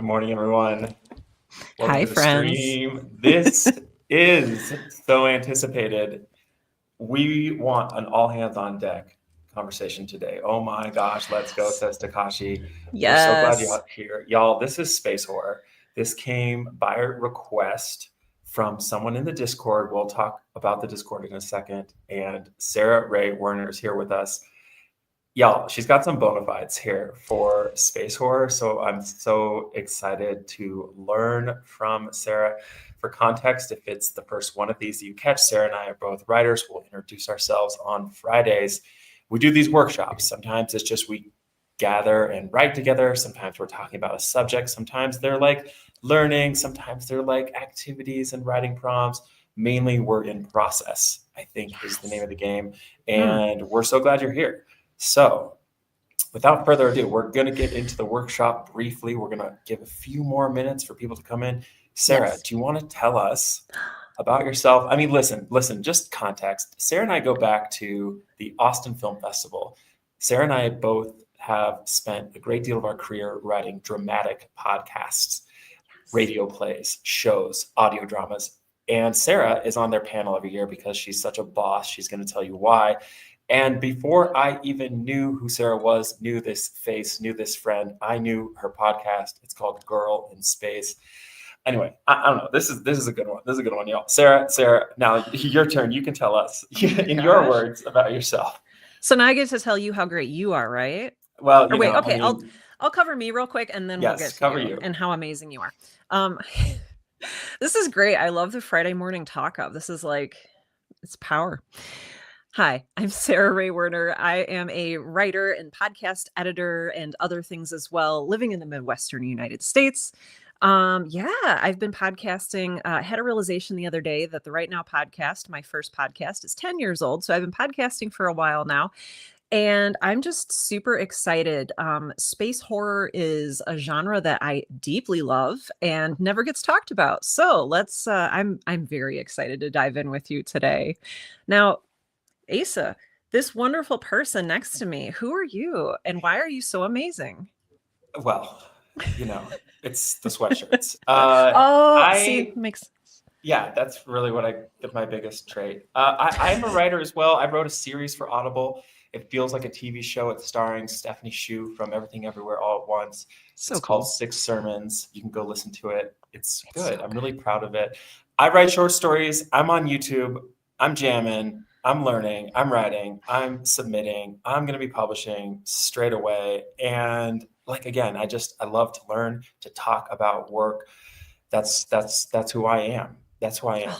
Good morning, everyone. Welcome Hi, to the friends. stream. This is so anticipated. We want an all hands on deck conversation today. Oh my gosh, let's go, Yes. says Takashi. We're so glad Yes. you're here. Y'all, this is Space Horror. This came by request from someone in the Discord. We'll talk about the Discord in a second. And Sarah Ray Werner is here with us. Y'all, she's got some bona fides here for space horror. So I'm so excited to learn from Sarah. For context, if it's the first one of these you catch, Sarah and I are both writers. We'll introduce ourselves on Fridays. We do these workshops. Sometimes it's just we gather and write together. Sometimes we're talking about a subject. Sometimes they're like learning. Sometimes they're like activities and writing prompts. Mainly, we're in process, I think is the name Yes. of the game. Hmm. And we're so glad you're here. So, without further ado, we're going to get into the workshop briefly. We're going to give a few more minutes for people to come in. Sarah, Yes. do you want to tell us about yourself? I mean, listen, just context. Sarah and I go back to the Austin Film Festival. Sarah and I both have spent a great deal of our career writing dramatic podcasts, Yes. radio plays, shows, audio dramas. And Sarah is on their panel every year because she's such a boss. She's going to tell you why. And before I even knew who Sarah was, knew this face, knew this friend, I knew her podcast. It's called Girl in Space. Anyway, I don't know. This is a good one. This is a good one, y'all. Sarah. Now your turn. You can tell us Oh my in your gosh. words about yourself. So now I get to tell you how great you are, right? Well, Or wait, I okay, I'll mean, I'll cover me real quick and then we'll get yes, to cover you you. and how amazing you are. Um this is great. I love the Friday morning talk up. This is like it's power. Hi, I'm Sarah Ray Werner. I am a writer and podcast editor and other things as well, living in the Midwestern United States. Yeah, I've been podcasting. I had a realization the other day that the Right Now podcast, my first podcast, is 10 years old. So I've been podcasting for a while now. And I'm just super excited. Space horror is a genre that I deeply love and never gets talked about. So let's. I'm very excited to dive in with you today. Now, Asa, this wonderful person next to me, who are you and why are you so amazing? Well, you know, it's the sweatshirts. Oh, see, I makes sense. Yeah, that's really what my biggest trait. I'm a writer as well. I wrote a series for Audible. It feels like a TV show. It's starring Stephanie Shu from Everything Everywhere All at Once. So It's called cool. Six Sermons. You can go listen to it. It's It's so good. I'm really good. proud of it. I write short stories. I'm on YouTube. I'm jamming. I'm learning. I'm writing. I'm submitting. I'm going to be publishing straight away. And like again, I love to learn, to talk about work. That's who I am. That's who I Oh, am.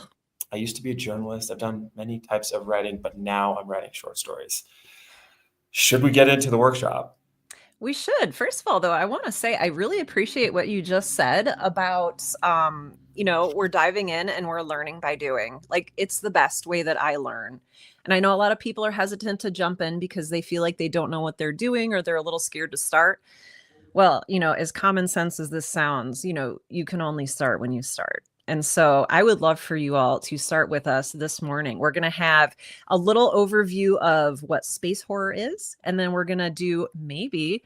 I used to be a journalist. I've done many types of writing, but now I'm writing short stories. Should we get into the workshop? we should. First of all, though, I want to say I really appreciate what you just said about, we're diving in and we're learning by doing. Like, it's the best way that I learn. And I know a lot of people are hesitant to jump in because they feel like they don't know what they're doing or they're a little scared to start. Well, as common sense as this sounds, you can only start when you start. And so I would love for you all to start with us this morning. We're going to have a little overview of what space horror is. And then we're going to do maybe,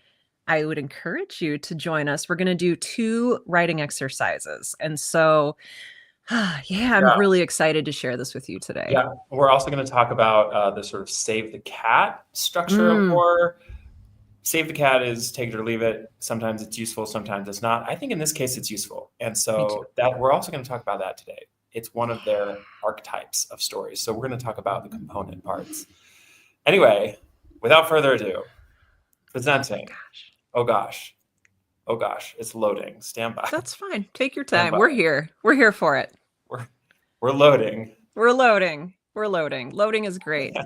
I would encourage you to join us. We're going to do 2 writing exercises. And so, yeah, I'm Yeah, really excited to share this with you today. yeah. We're also going to talk about the sort of save the cat structure of Mm, horror. Save the cat is take it or leave it. Sometimes it's useful, sometimes it's not. I think in this case it's useful. And me too. so that we're also going to talk about that today. It's one of their archetypes of stories. So we're going to talk about the component parts. Anyway, without further ado, Oh my presenting. gosh. Oh gosh. Oh gosh. It's loading. Stand by. That's fine. Take your Stand time. by. We're here. We're here for it. We're we're loading. We're loading. We're loading. Loading is great. All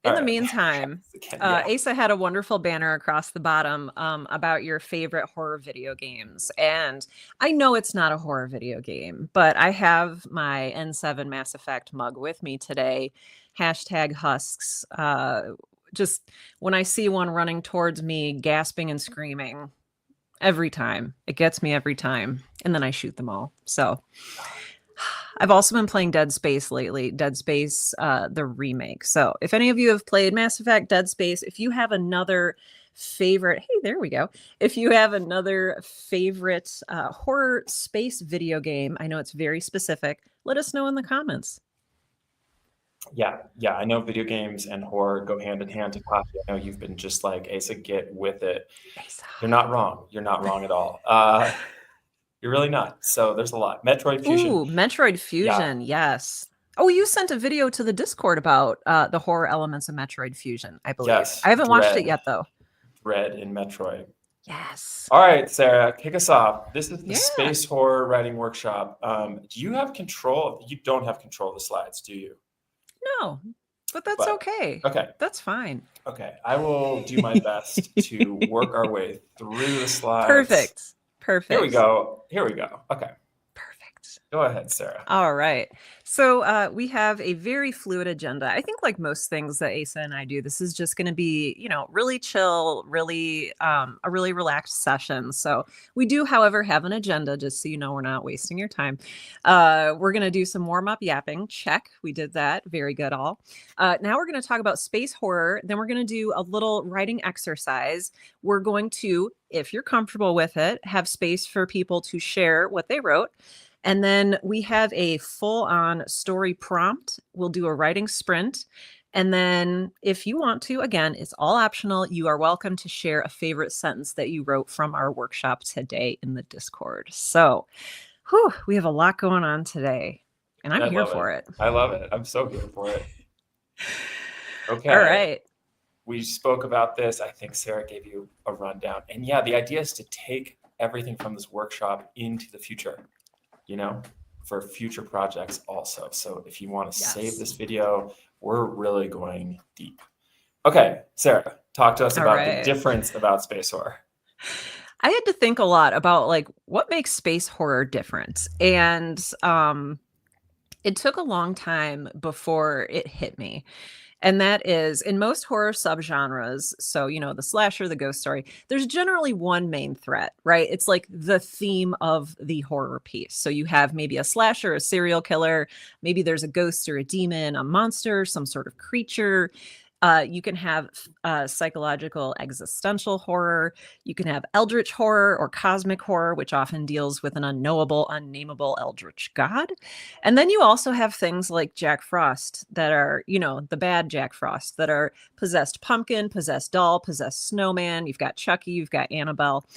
In the right. meantime, Again, yeah. Asa had a wonderful banner across the bottom about your favorite horror video games. And I know it's not a horror video game, but I have my N7 Mass Effect mug with me today. Hashtag husks. Just when I see one running towards me, gasping and screaming every time, it gets me every time. And then I shoot them all. So I've also been playing Dead Space lately, Dead Space, the remake. So if any of you have played Mass Effect, Dead Space, if you have another favorite, hey, there we go. If you have another favorite horror space video game, I know it's very specific, let us know in the comments. Yeah, yeah. I know video games and horror go hand in hand to coffee. I know you've been just like Asa, get with it. Asa. You're not wrong. You're not wrong at all. You're really not. So there's a lot. Metroid Fusion. Ooh, Metroid Yeah. Fusion, yes. Oh, you sent a video to the Discord about the horror elements of Metroid Fusion, I believe. Yes. I haven't watched it Dread. yet, though. Dread in Metroid. Yes. All right, Sarah, kick us off. This is the Yeah. Space Horror Writing Workshop. Do you have control? You don't have control of the slides, do you? No, but that's okay. Okay. That's fine. Okay. I will do my best to work our way through the slides. Perfect. Perfect. Here we go. Here we go. Okay. Perfect. Go ahead, Sarah. All right. So we have a very fluid agenda. I think like most things that Asa and I do, this is just going to be, really chill, really a really relaxed session. So we do, however, have an agenda, just so you know we're not wasting your time. We're going to do some warm-up yapping. Check. We did that. Very good all. Now we're going to talk about space horror. Then we're going to do a little writing exercise. We're going to, if you're comfortable with it, have space for people to share what they wrote. And then we have a full-on story prompt. We'll do a writing sprint. And then if you want to, again, it's all optional. You are welcome to share a favorite sentence that you wrote from our workshop today in the Discord. So we have a lot going on today. And I'm here for it. I love it. I'm so here for it. Okay. All right. We spoke about this. I think Sarah gave you a rundown. And yeah, the idea is to take everything from this workshop into the future. For future projects also. So if you want to save this video, we're really going deep. Okay, Sarah, talk to us about the difference about space horror. I had to think a lot about what makes space horror different. And it took a long time before it hit me. And that is, in most horror subgenres, so, the slasher, the ghost story, there's generally one main threat, right? It's like the theme of the horror piece. So you have maybe a slasher, a serial killer, maybe there's a ghost or a demon, a monster, some sort of creature. You can have psychological existential horror. You can have eldritch horror or cosmic horror, which often deals with an unknowable, unnameable eldritch god. And then you also have things like Jack Frost that are, the bad Jack Frost that are possessed pumpkin, possessed doll, possessed snowman. You've got Chucky, you've got Annabelle.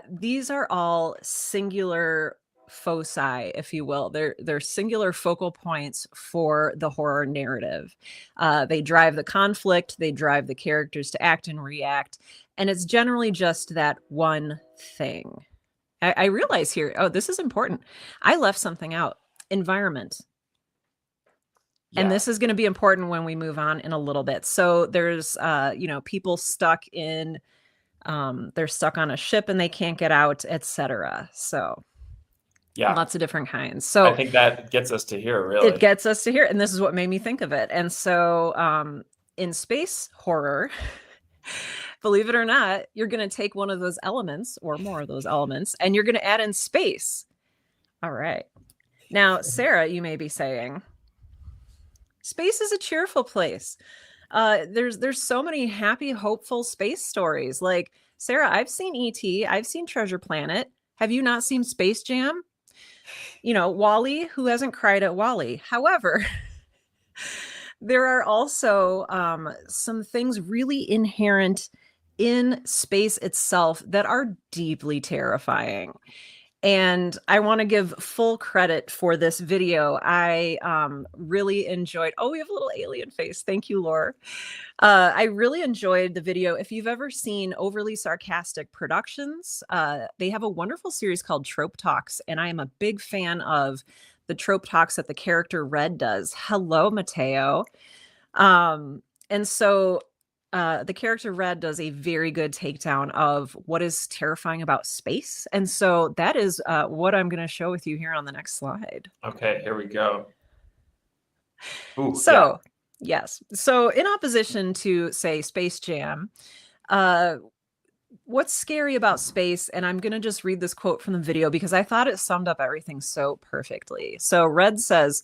These are all singular foci, if you will. They're singular focal points for the horror narrative. They drive the conflict, they drive the characters to act and react, and it's generally just that one thing. I realize here, this is important. I left something out. Environment. Yeah. And this is going to be important when we move on in a little bit. So there's people stuck in they're stuck on a ship and they can't get out, etc. So yeah, lots of different kinds. So I think that gets us to here, really. It gets us to here. And this is what made me think of it. And so in space horror, believe it or not, you're going to take one of those elements or more of those elements, and you're going to add in space. All right. Now, Sarah, you may be saying, space is a cheerful place. There's so many happy, hopeful space stories. Like, Sarah, I've seen E.T., I've seen Treasure Planet. Have you not seen Space Jam? WALL-E, who hasn't cried at WALL-E? However, there are also some things really inherent in space itself that are deeply terrifying. And I want to give full credit for this video. I really enjoyed, we have a little alien face. Thank you, Laura. I really enjoyed the video. If you've ever seen Overly Sarcastic Productions, they have a wonderful series called Trope Talks. And I am a big fan of the trope talks that the character Red does. Hello, Mateo. And so the character Red does a very good takedown of what is terrifying about space. And so that is what I'm going to show with you here on the next slide. Okay, here we go. Ooh, so, yes. So in opposition to, say, Space Jam, what's scary about space, and I'm going to just read this quote from the video because I thought it summed up everything so perfectly. So Red says,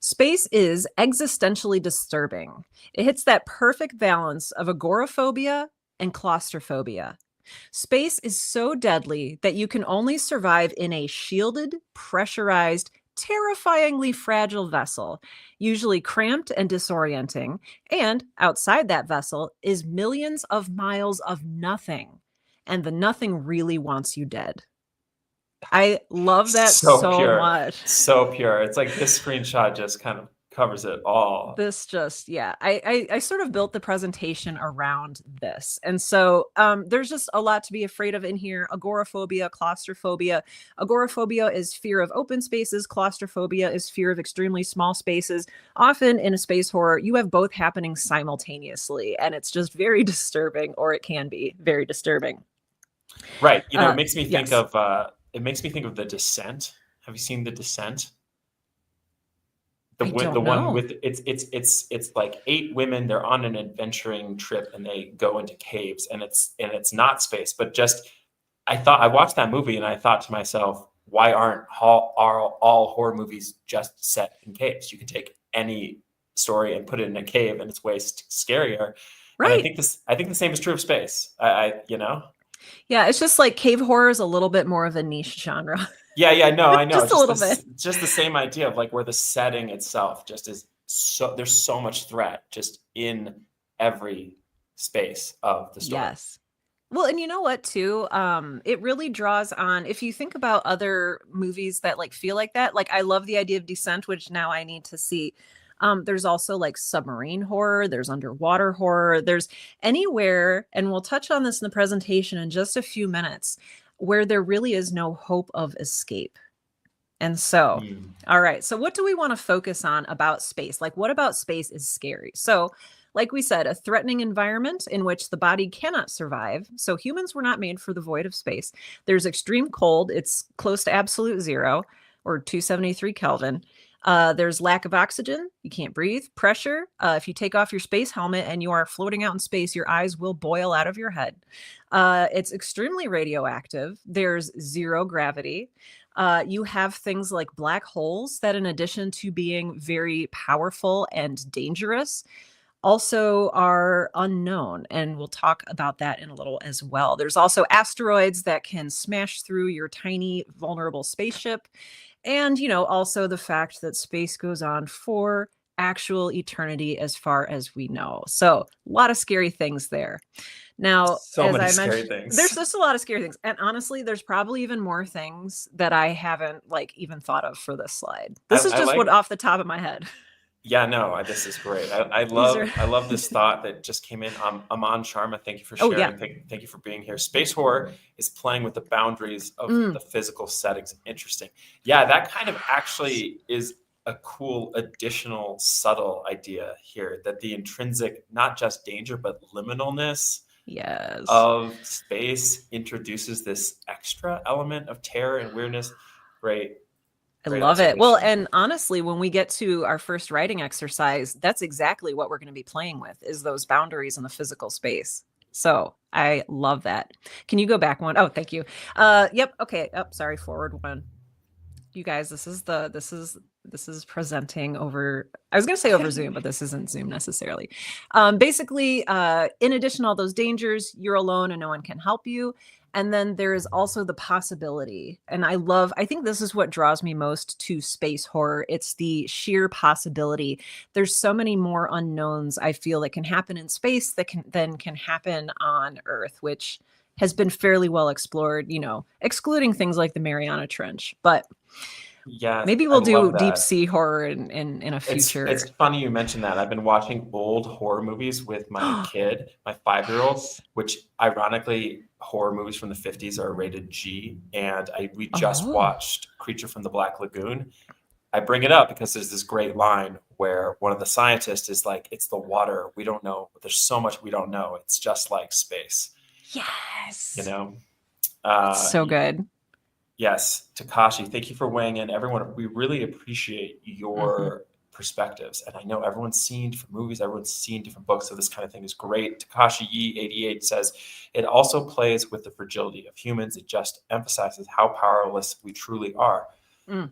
"Space is existentially disturbing. It hits that perfect balance of agoraphobia and claustrophobia. Space is so deadly that you can only survive in a shielded, pressurized, terrifyingly fragile vessel, usually cramped and disorienting. And outside that vessel is millions of miles of nothing. And the nothing really wants you dead. I love that So so pure. much. So pure. It's like this screenshot just kind of covers it all. This just, yeah, I sort of built the presentation around this. And so there's just a lot to be afraid of in here. Agoraphobia, claustrophobia. Agoraphobia is fear of open spaces. Claustrophobia is fear of extremely small spaces. Often in a space horror, you have both happening simultaneously, and it's just very disturbing, or it can be very disturbing. Right. You know, it makes me think Yes. of The Descent. Have you seen The Descent? I The don't one know. with it's like 8 women. They're on an adventuring trip and they go into caves, and it's not space, but just I watched that movie and I thought to myself, why aren't all horror movies just set in caves? You can take any story and put it in a cave, and it's way scarier. And Right. I think the same is true of space. I you know. Yeah, it's just like cave horror is a little bit more of a niche genre. Yeah, no, I know. Just a little bit. Just the same idea of like where the setting itself just is there's so much threat just in every space of the story. Yes. Well, and you know what too? It really draws on if you think about other movies that like feel like that. Like I love the idea of Descent, which now I need to see. There's also like submarine horror, there's underwater horror, there's anywhere, and we'll touch on this in the presentation in just a few minutes, where there really is no hope of escape. And so, Hmm. all right. So, what do we want to focus on about space? Like, what about space is scary? So, like we said, a threatening environment in which the body cannot survive. So, humans were not made for the void of space. There's extreme cold, it's close to absolute zero or 273 Kelvin. There's lack of oxygen. You can't breathe. Pressure. If you take off your space helmet and you are floating out in space, your eyes will boil out of your head. It's extremely radioactive. There's zero gravity. You have things like black holes that, in addition to being very powerful and dangerous, also are unknown. And we'll talk about that in a little as well. There's also asteroids that can smash through your tiny, vulnerable spaceship. And, also the fact that space goes on for actual eternity as far as we know. So, a lot of scary things there. Now, So as many I scary mentioned, there's things. just a lot of scary things. And honestly, there's probably even more things that I haven't like even thought of for this slide. This is I just what like off the top of my head. Yeah, no, this is great. These are I love this thought that just came in. Aman Sharma, thank you for Oh yeah. sharing. Thank you for being here. Space horror is playing with the boundaries of Mm, the physical settings. Interesting. Yeah, that kind of yes. actually is a cool additional subtle idea here, that the intrinsic, not just danger, but liminalness Yes. of space introduces this extra element of terror and weirdness. Great, I great love it. Well, observation. and honestly, when we get to our first writing exercise, that's exactly what we're going to be playing with is those boundaries in the physical space. So I love that. Can you go back one? Oh, thank you. Yep. Okay. Oh, sorry. Forward one. You guys, this is presenting over, I was going to say over Zoom, but this isn't Zoom necessarily. Basically, in addition to all those dangers, you're alone and no one can help you. And then there is also the possibility, and I think this is what draws me most to space horror. It's the sheer possibility. There's so many more unknowns I feel that can happen in space that can happen on Earth, which has been fairly well explored, excluding things like the Mariana Trench. But Yeah, maybe I we'll do love deep that. sea horror in a future. It's funny you mentioned that. I've been watching old horror movies with my kid, my 5-year-old, Yes. which ironically horror movies from the 50s are rated G, and we just Oh. watched Creature from the Black Lagoon. I bring it up because there's this great line where one of the scientists is like, "It's the water. We don't know. There's so much we don't know. It's just like space." You Yes. know? It's Uh, so good. Yes, Takashi, thank you for weighing in. Everyone, we really appreciate Mhm. your perspectives. And I know everyone's seen different movies, everyone's seen different books, so this kind of thing is great. Takashi Yi 88 says it also plays with the fragility of humans. It just emphasizes how powerless we truly are. Mm.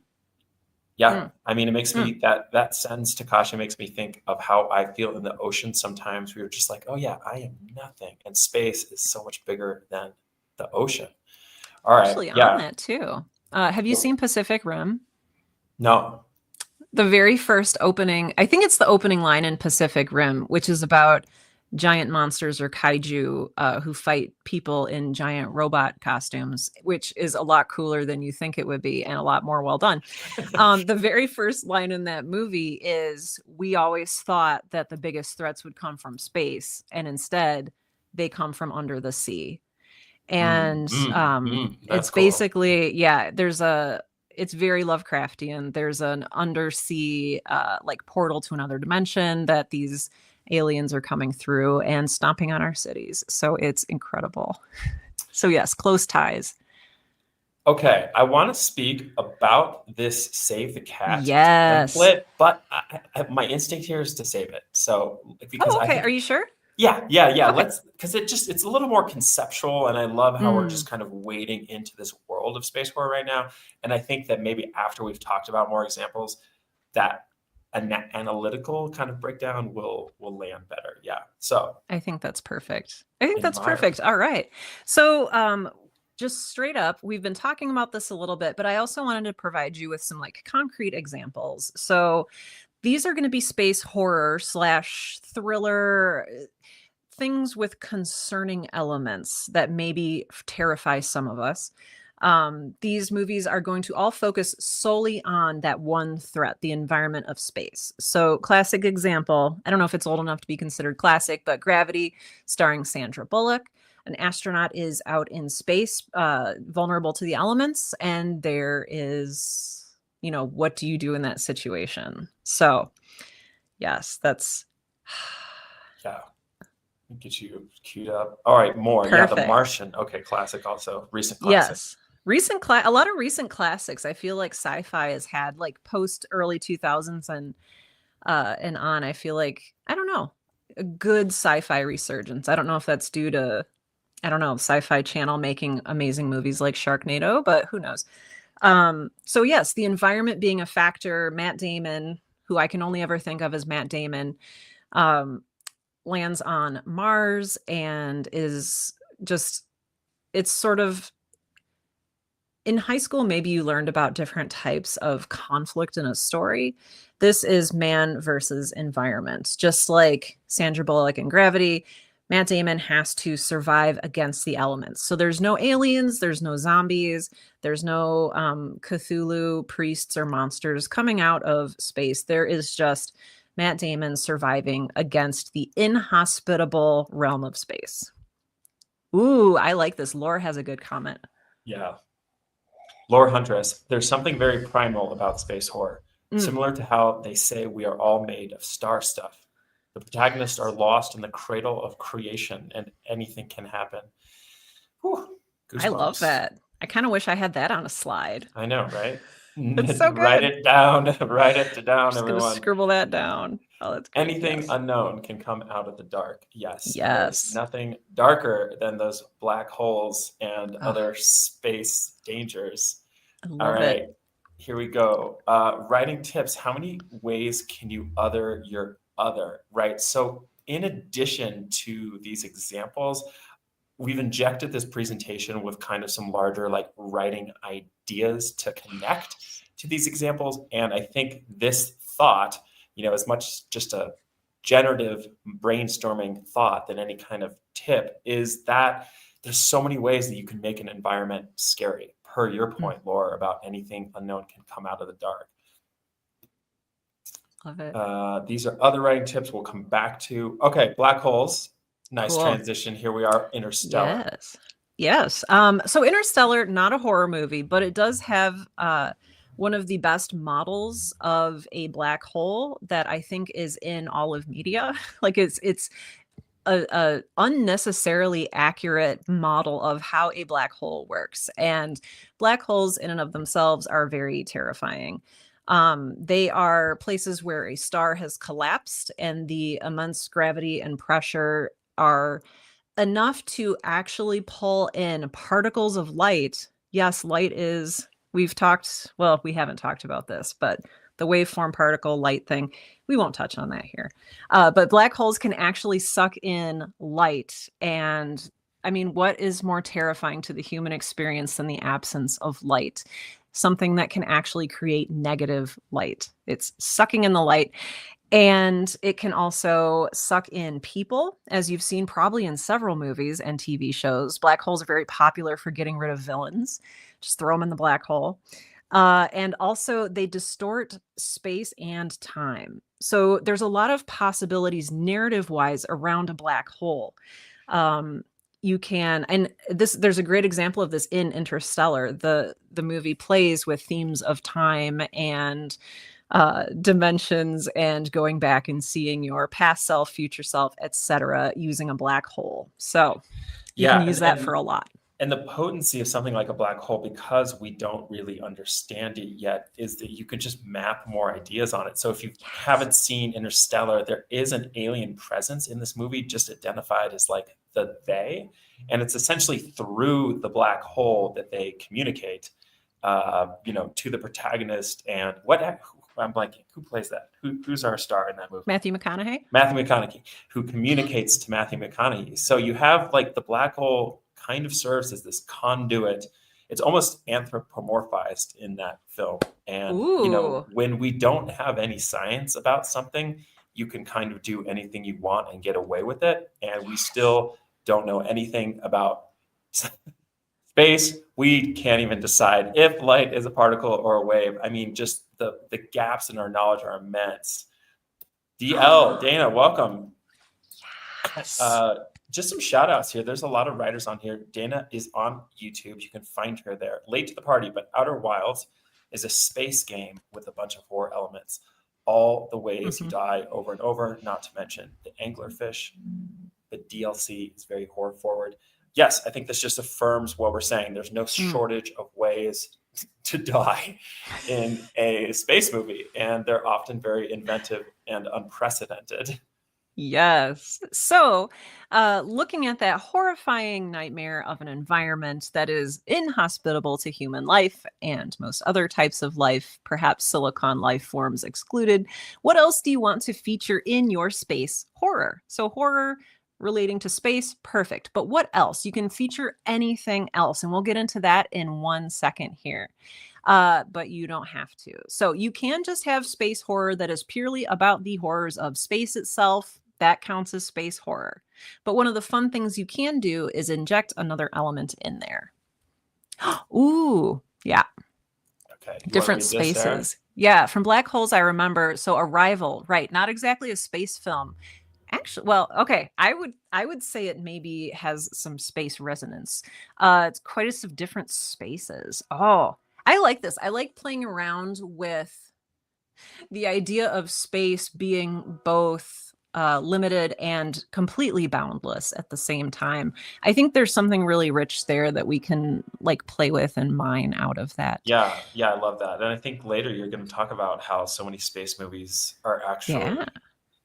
Yeah, Mm, I mean, it makes mm. me that sentence, Takashi, makes me think of how I feel in the ocean sometimes. We were just like, oh yeah, I am nothing, and space is so much bigger than the ocean. All right, Actually, on yeah, that too. Have you seen Pacific Rim? no, The very first opening, I think it's the opening line in Pacific Rim, which is about giant monsters or kaiju who fight people in giant robot costumes, which is a lot cooler than you think it would be and a lot more well done. The very first line in that movie is, "We always thought that the biggest threats would come from space, and instead they come from under the sea." And that's it's cool. basically, yeah, it's very Lovecraftian. There's an undersea like portal to another dimension that these aliens are coming through and stomping on our cities. So it's incredible. So yes, close ties. Okay, I want to speak about this Save the Cat Yes. template, but my instinct here is to save it. So because Oh, I okay. Are think you sure? yeah, Okay. let's because it's a little more conceptual, and I love how we're Mm, just kind of wading into this world of space horror right now. And I think that maybe after we've talked about more examples, that an analytical kind of breakdown will land better. Yeah. So I think that's perfect. I think that's admire. perfect. All right. So, just straight up, we've been talking about this a little bit, but I also wanted to provide you with some like concrete examples. So, these are going to be space horror slash thriller, things with concerning elements that maybe terrify some of us. These movies are going to all focus solely on that one threat, the environment of space. So, classic example, I don't know if it's old enough to be considered classic, but Gravity, starring Sandra Bullock. An astronaut is out in space, vulnerable to the elements, and there is, what do you do in that situation? So, yes, that's Yeah. Get you queued up. All right, more. Yeah, The perfect. Martian. Okay, classic also. Recent classic. Yes. A lot of recent classics. I feel like sci-fi has had like post early 2000s and on. I feel like, I don't know, a good sci-fi resurgence. I don't know if that's due to, I don't know, Sci-Fi Channel making amazing movies like Sharknado, but who knows. So yes, the environment being a factor. Matt Damon, who I can only ever think of as Matt Damon, um, lands on Mars and is just, it's sort of, in high school, maybe you learned about different types of conflict in a story. This is man versus environment. Just like Sandra Bullock in Gravity, Matt Damon has to survive against the elements. So there's no aliens, there's no zombies, there's no Cthulhu priests or monsters coming out of space. There is just Matt Damon surviving against the inhospitable realm of space. Ooh, I like this. Laura has a good comment. Yeah. Lore Huntress, there's something very primal about space horror, Mm, similar to how they say we are all made of star stuff. The protagonists are lost in the cradle of creation and anything can happen. Whew, I love goosebumps. that. I kind of wish I had that on a slide. I know, right? It's so Write good. it down. Write it down, Just gonna everyone. scribble that down. Oh, that's great. Anything Yes. unknown can come out of the dark. Yes. And there's Yes. nothing darker than those black holes and Oh, other space dangers. I All love it. right, here we go. Writing tips. How many ways can you other your other? Right. So, in addition to these examples, we've injected this presentation with kind of some larger, like, writing ideas to connect to these examples. And I think this thought, as much just a generative brainstorming thought than any kind of tip, is that there's so many ways that you can make an environment scary. Per your Mm, point, Laura, about anything unknown can come out of the dark. love it. These are other writing tips we'll come back to. Okay, black holes. Nice Cool. transition. Here we are, Interstellar. Yes. Yes. So Interstellar, not a horror movie, but it does have one of the best models of a black hole that I think is in all of media. Like it's a unnecessarily accurate model of how a black hole works. And black holes in and of themselves are very terrifying. They are places where a star has collapsed and the immense gravity and pressure are enough to actually pull in particles of light. Yes, light is We've talked, well, we haven't talked about this, but the waveform particle light thing, we won't touch on that here. But black holes can actually suck in light. And I mean, what is more terrifying to the human experience than the absence of light? Something that can actually create negative light. It's sucking in the light. And it can also suck in people, as you've seen probably in several movies and TV shows. Black holes are very popular for getting rid of villains. Just throw them in the black hole. And also, they distort space and time. So there's a lot of possibilities narrative wise around a black hole. You can, and there's a great example of this in Interstellar. The movie plays with themes of time and dimensions and going back and seeing your past self, future self, etc., using a black hole. So you can use that for a lot. And the potency of something like a black hole, because we don't really understand it yet, is that you can just map more ideas on it. So if you haven't seen Interstellar, there is an alien presence in this movie, just identified as like the they. And it's essentially through the black hole that they communicate, to the protagonist. And I'm blanking. Who plays that? Who's our star in that movie? Matthew McConaughey. Matthew McConaughey, who communicates to Matthew McConaughey. So you have like the black hole kind of serves as this conduit. It's almost anthropomorphized in that film. And, when we don't have any science about something, you can kind of do anything you want and get away with it. And we still don't know anything about space. We can't even decide if light is a particle or a wave. I mean, just the gaps in our knowledge are immense. DL, Dana, welcome. Yes. Just some shout outs here. There's a lot of writers on here. Dana is on YouTube. You can find her there. Late to the party, but Outer Wilds is a space game with a bunch of horror elements. All the ways you die over and over, not to mention the anglerfish. The DLC is very horror forward. Yes, I think this just affirms what we're saying. There's no shortage of ways to die in a space movie, and they're often very inventive and unprecedented. Yes. So, looking at that horrifying nightmare of an environment that is inhospitable to human life and most other types of life, perhaps silicon life forms excluded, what else do you want to feature in your space horror? So, horror relating to space, perfect. But what else? You can feature anything else, and we'll get into that in 1 second here. But you don't have to. So you can just have space horror that is purely about the horrors of space itself. That counts as space horror. But one of the fun things you can do is inject another element in there. Ooh, yeah. Okay. Different spaces. Yeah, from black holes, I remember. So Arrival, right? Not exactly a space film. Actually, well, okay. I would say it maybe has some space resonance. It's quite a of different spaces. Oh, I like this. I like playing around with the idea of space being both limited and completely boundless at the same time. I think there's something really rich there that we can like play with and mine out of that. Yeah, I love that. And I think later you're going to talk about how so many space movies are actually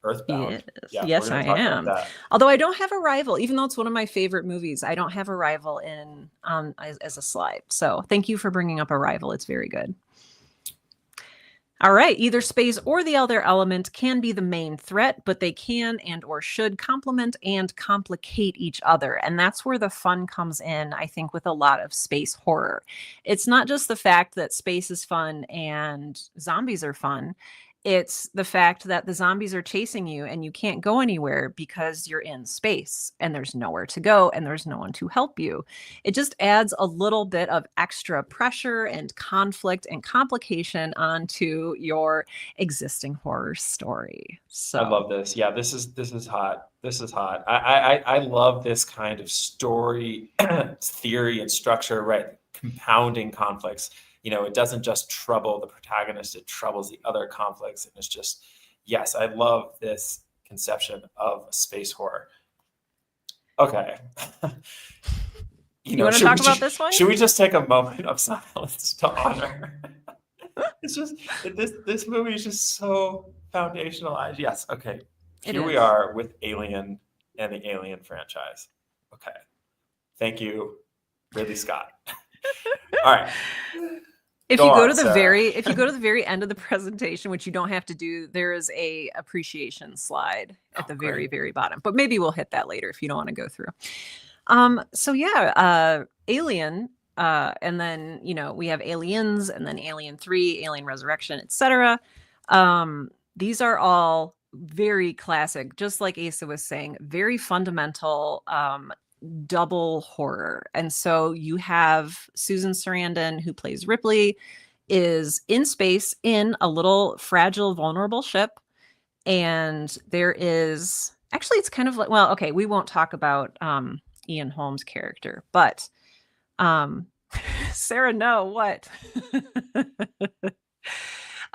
earthbound. Yes, I am. Although I don't have Arrival, even though it's one of my favorite movies, I don't have Arrival in as a slide. So thank you for bringing up Arrival. It's very good. All right, either space or the other element can be the main threat, but they can and or should complement and complicate each other. And that's where the fun comes in, I think, with a lot of space horror. It's not just the fact that space is fun and zombies are fun. It's the fact that the zombies are chasing you and you can't go anywhere because you're in space and there's nowhere to go and there's no one to help you. It just adds a little bit of extra pressure and conflict and complication onto your existing horror story. So I love this. Yeah, this is hot. This is hot. I love this kind of story theory and structure, right? Compounding conflicts. It doesn't just trouble the protagonist, it troubles the other conflicts. And it's just, yes, I love this conception of space horror. Okay. You want to talk about this one? Should we just take a moment of silence to honor? It's just, this movie is just so foundational. Yes, okay. Here we are with Alien and the Alien franchise. Okay. Thank you, Ridley Scott. All right. If Go you go on, to the Sarah. very end of the presentation, which you don't have to do, there is a appreciation slide at Oh, the very, great. very bottom. But maybe we'll hit that later if you don't want to go through. So yeah, Alien, and then we have Aliens, and then Alien 3, Alien Resurrection, etc. These are all very classic, just like Asa was saying, very fundamental double horror. And so you have Susan Sarandon, who plays Ripley, is in space in a little fragile, vulnerable ship. And there is actually, it's kind of like, well, okay, we won't talk about Ian Holmes' character, but um, Sarah, no, what?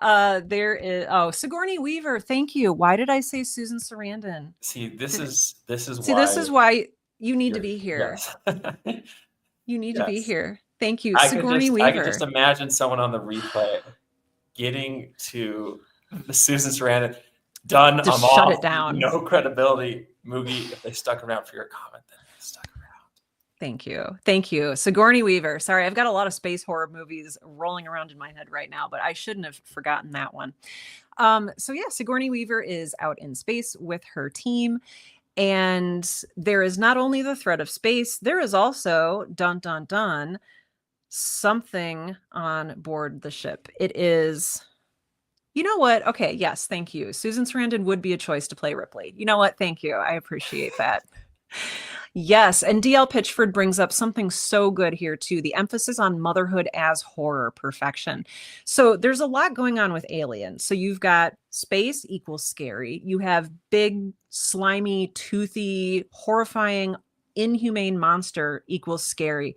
There is, oh, Sigourney Weaver. Thank you. Why did I say Susan Sarandon? See, Did, this is see, this why is why you need to you're be here. yes. You need to be Yes. here. Thank you, Sigourney I could just Weaver. imagine someone on the replay getting to the Susan Sarandon, done, Just I'm shut it off, down. no credibility. Moogie, if they stuck around for your comment, then they stuck around. Thank you. Thank you. Sigourney Weaver. Sorry, I've got a lot of space horror movies rolling around in my head right now, but I shouldn't have forgotten that one. So yeah, Sigourney Weaver is out in space with her team. And there is not only the threat of space, there is also, dun dun dun, something on board the ship. It is, you know what? Okay, yes, thank you. Susan Sarandon would be a choice to play Ripley. You know what? Thank you. I appreciate that. Yes, and DL Pitchford brings up something so good here too, the emphasis on motherhood as horror perfection. So there's a lot going on with Alien. So you've got space equals scary. You have big, slimy, toothy, horrifying, inhumane monster equals scary.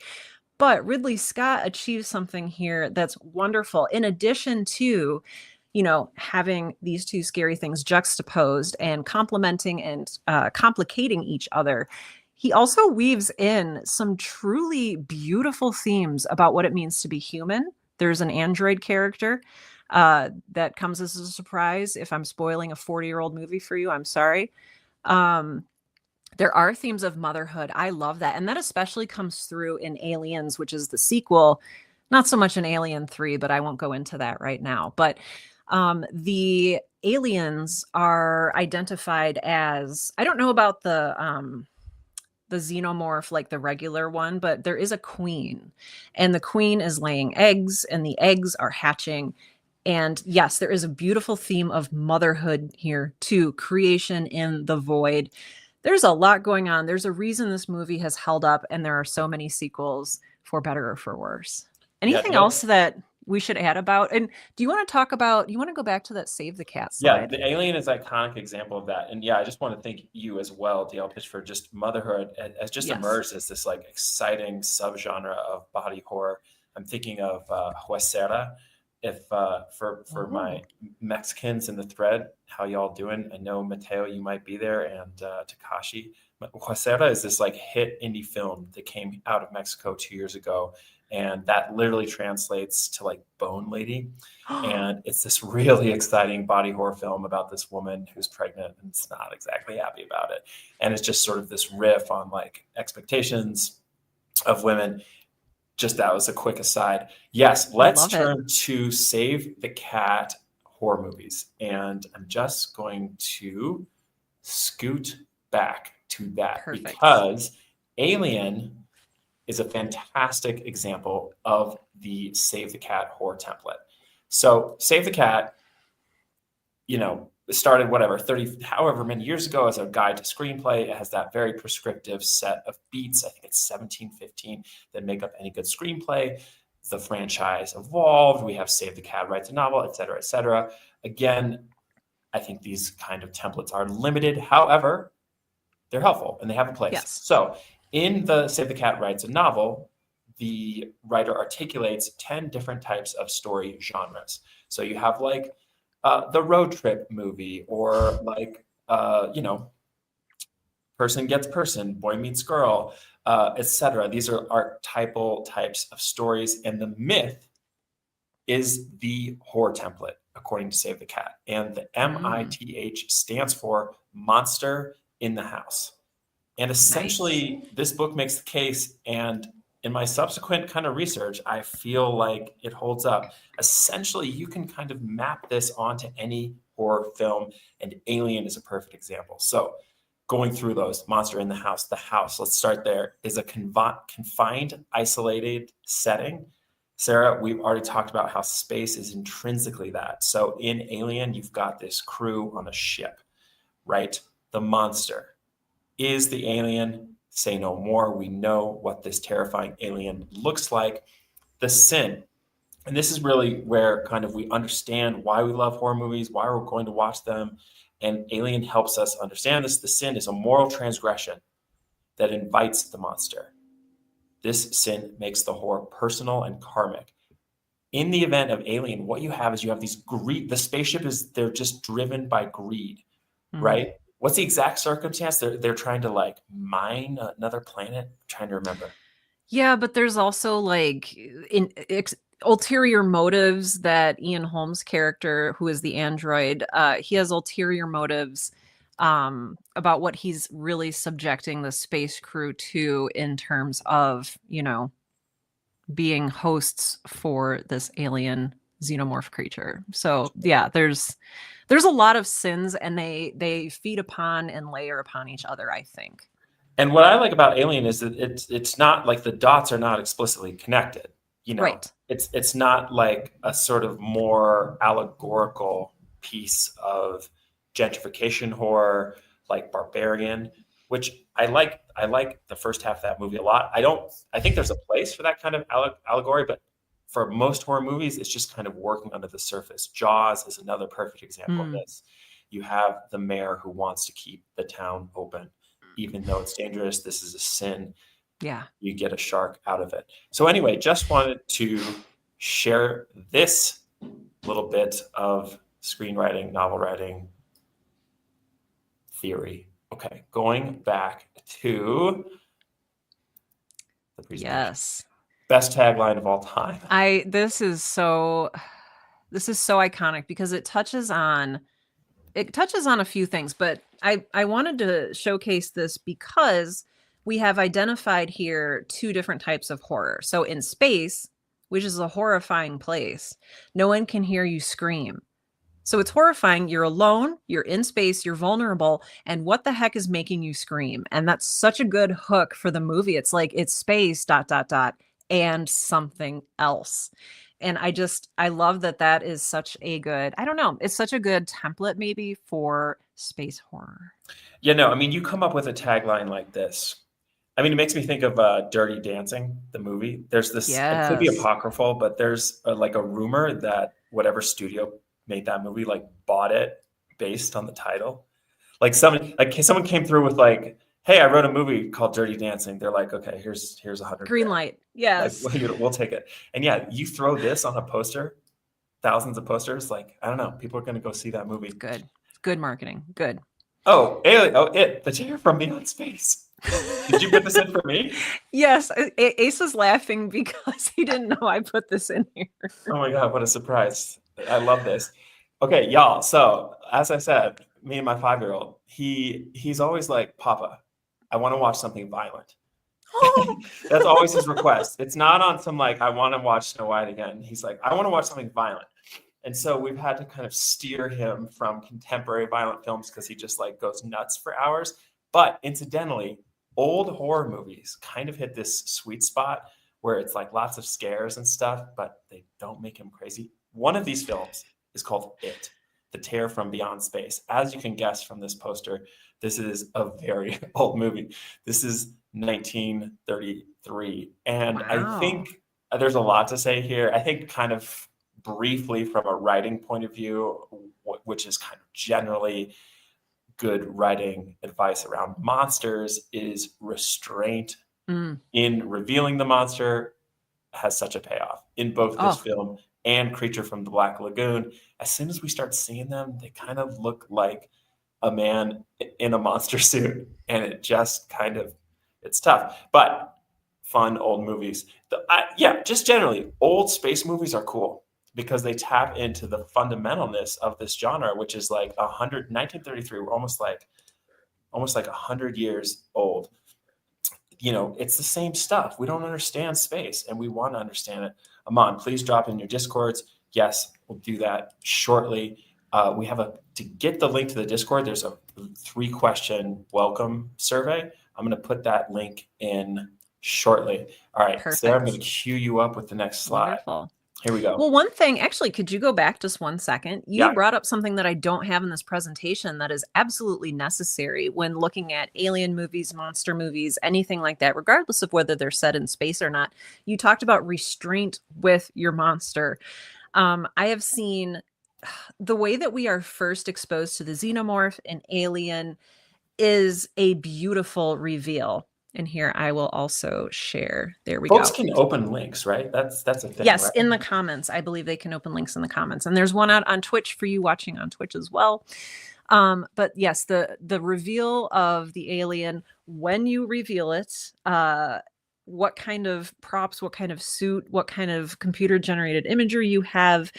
But Ridley Scott achieves something here that's wonderful. In addition to, having these two scary things juxtaposed and complementing and complicating each other, he also weaves in some truly beautiful themes about what it means to be human. There's an android character that comes as a surprise. If I'm spoiling a 40-year-old movie for you, I'm sorry. Um, there are themes of motherhood. I love that. And that especially comes through in Aliens, which is the sequel. Not so much in Alien 3, but I won't go into that right now. But the aliens are identified as, I don't know about the xenomorph, like the regular one, but there is a queen, and the queen is laying eggs, and the eggs are hatching. And yes, there is a beautiful theme of motherhood here too, creation in the void. There's a lot going on. There's a reason this movie has held up, and there are so many sequels, for better or for worse. Yeah, Anything else that we should add about? And do you want to talk about, you want to go back to that Save the Cat yeah, slide? the Alien is an iconic example of that. And yeah, I just want to thank you as well, DL Pitch, for just motherhood has just Yes. emerged as this like exciting subgenre of body horror. I'm thinking of Huesera. If for my Mexicans in the thread, how y'all doing? I know Mateo, you might be there, and Takashi. But Huesera is this like hit indie film that came out of Mexico 2 years ago, and that literally translates to like Bone Lady. And it's this really exciting body horror film about this woman who's pregnant and is not exactly happy about it. And it's just sort of this riff on like expectations of women. Just that was a quick aside. Yes, let's turn to Save the Cat horror movies. And I'm just going to scoot back to that because Alien is a fantastic example of the Save the Cat horror template. So Save the Cat, started whatever 30 however many years ago as a guide to screenplay. It has that very prescriptive set of beats. I think it's 17, 15 that make up any good screenplay. The franchise evolved. We have Save the Cat writes a novel, et cetera, et cetera. Again, I think these kind of templates are limited. However, they're helpful and they have a place. Yes. So in the Save the Cat writes a novel, the writer articulates 10 different types of story genres. So you have like the road trip movie, or like, person gets person, boy meets girl, etc. These are archetypal types of stories. And the myth is the horror template, according to Save the Cat. And the MITH stands for Monster in the House. And essentially, this book makes the case, and in my subsequent kind of research, I feel like it holds up. Essentially, you can kind of map this onto any horror film, and Alien is a perfect example. So, going through those, monster in the house, let's start there, is a confined, isolated setting. Sarah, we've already talked about how space is intrinsically that. So, in Alien, you've got this crew on a ship, right? The monster is the alien. Say no more. We know what this terrifying alien looks like. The sin. And this is really where kind of we understand why we love horror movies, why we're going to watch them. And Alien helps us understand this. The sin is a moral transgression that invites the monster. This sin makes the horror personal and karmic. In the event of Alien, what you have is you have these greed. The spaceship is, they're just driven by greed, right? What's the exact circumstance? They're trying to like mine another planet. I'm trying to remember. Yeah, but there's also like ulterior motives that Ian Holmes' character, who is the android, he has ulterior motives about what he's really subjecting the space crew to in terms of, being hosts for this alien xenomorph creature. So yeah, there's a lot of sins, and they feed upon and layer upon each other, I think. And what I like about Alien is that it's not like the dots are not explicitly connected. Right. It's not like a sort of more allegorical piece of gentrification horror like Barbarian, which I like. I like the first half of that movie a lot. I think there's a place for that kind of allegory, but for most horror movies, it's just kind of working under the surface. Jaws is another perfect example of this. You have the mayor who wants to keep the town open. Even though it's dangerous, this is a sin. Yeah. You get a shark out of it. So anyway, just wanted to share this little bit of screenwriting, novel writing theory. Okay, going back to the presentation. Yes. Best tagline of all time. This is so iconic because it touches on a few things, but I wanted to showcase this because we have identified here two different types of horror. So in space, which is a horrifying place, no one can hear you scream. So it's horrifying. You're alone, you're in space, you're vulnerable, and what the heck is making you scream? And that's such a good hook for the movie. It's like it's space dot dot dot and something else. And I love that is such a good, I don't know, it's such a good template maybe for space horror. Yeah, no, I mean, you come up with a tagline like this. I mean, it makes me think of Dirty Dancing, the movie. There's this, it could be Yes. apocryphal, but there's like a rumor that whatever studio made that movie like bought it based on the title. Like someone came through with like, hey, I wrote a movie called Dirty Dancing. They're like, okay, here's 100. Green light. Yes. Like, we'll take it. And yeah, you throw this on a poster, thousands of posters. Like, I don't know, people are going to go see that movie. It's good. It's good marketing. Good. Oh, Alien. Oh, the chair from beyond space. Did you put this in for me? Yes. Ace is laughing because he didn't know I put this in here. Oh my God, what a surprise. I love this. Okay, y'all. So as I said, me and my 5-year-old, he's always like, Papa, I want to watch something violent. That's always his request. It's not on some like, I want to watch Snow White again. He's like, I want to watch something violent. And so we've had to kind of steer him from contemporary violent films because he just like goes nuts for hours. But incidentally, old horror movies kind of hit this sweet spot where it's like lots of scares and stuff, but they don't make him crazy. One of these films is called It, The Tear from Beyond Space. As you can guess from this poster, this is a very old movie. This is 1933. And Wow. I think there's a lot to say here. I think kind of briefly from a writing point of view, which is kind of generally good writing advice around monsters, is restraint in revealing the monster has such a payoff in both this film and Creature from the Black Lagoon. As soon as we start seeing them, they kind of look like a man in a monster suit, and it just kind of, it's tough, but fun old movies. Just generally, old space movies are cool because they tap into the fundamentalness of this genre, which is like 1933. We're almost like 100 years old. it's the same stuff. We don't understand space and we want to understand it. Amon, please drop in your discords. Yes, we'll do that shortly. To get the link to the Discord, there's a 3-question welcome survey. I'm going to put that link in shortly. All right, Perfect. Sarah, I'm going to cue you up with the next slide. Wonderful. Here we go. Well, one thing, actually, could you go back just one second? You Yeah. brought up something that I don't have in this presentation that is absolutely necessary when looking at alien movies, monster movies, anything like that, regardless of whether they're set in space or not. You talked about restraint with your monster. I have seen the way that we are first exposed to the xenomorph and alien is a beautiful reveal. And here I will also share. There we go. Folks can open links, right? That's a thing. Yes, right? in the comments. I believe they can open links in the comments. And there's one out on Twitch for you watching on Twitch as well. But yes, the reveal of the alien, when you reveal it, what kind of props, what kind of suit, what kind of computer generated imagery you have,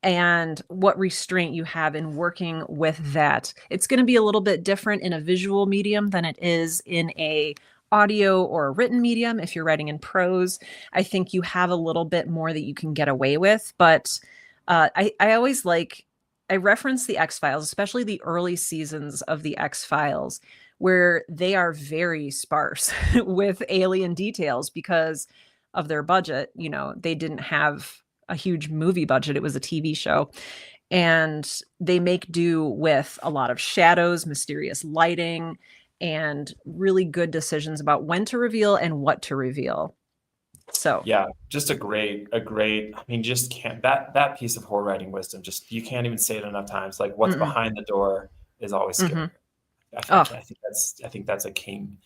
and what restraint you have in working with that. It's going to be a little bit different in a visual medium than it is in a audio or a written medium. If you're writing in prose, I think you have a little bit more that you can get away with. But I always I reference the X-Files, especially the early seasons of the X-Files, where they are very sparse with alien details because of their budget. They didn't have a huge movie budget. It was a TV show. And they make do with a lot of shadows, mysterious lighting, and really good decisions about when to reveal and what to reveal. So yeah, just a great, I mean, just can't, that piece of horror writing wisdom, you can't even say it enough times. Like what's behind the door is always scary. I think that's a king.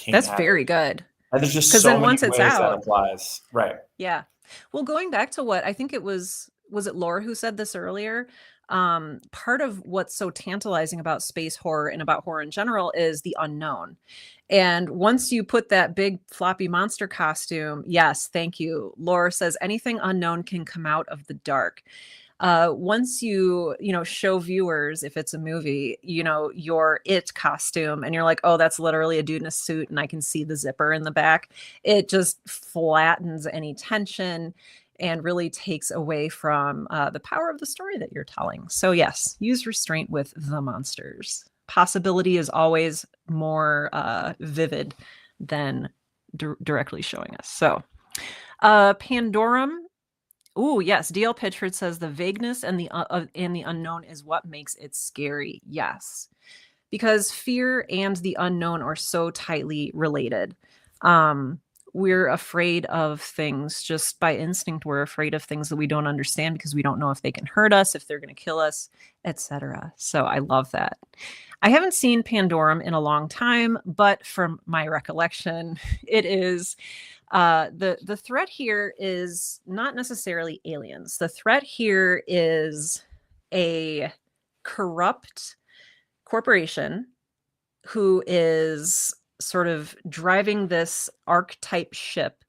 That's habit. very good. And there's just so many ways that applies. Right. Yeah. Well, going back to what I think it was it Laura who said this earlier? Part of what's so tantalizing about space horror and about horror in general is the unknown. And once you put that big floppy monster costume, yes, thank you. Laura says anything unknown can come out of the dark. Once you show viewers, if it's a movie, your It costume, and you're like, oh, that's literally a dude in a suit and I can see the zipper in the back. It just flattens any tension and really takes away from the power of the story that you're telling. So yes, use restraint with the monsters. Possibility is always more vivid than directly showing us. So Pandorum. Oh, yes. DL Pitchford says the vagueness and the unknown is what makes it scary. Yes. Because fear and the unknown are so tightly related. We're afraid of things just by instinct. We're afraid of things that we don't understand because we don't know if they can hurt us, if they're going to kill us, etc. So I love that. I haven't seen Pandorum in a long time, but from my recollection, it is the threat here is not necessarily aliens. The threat here is a corrupt corporation who is sort of driving this archetype ship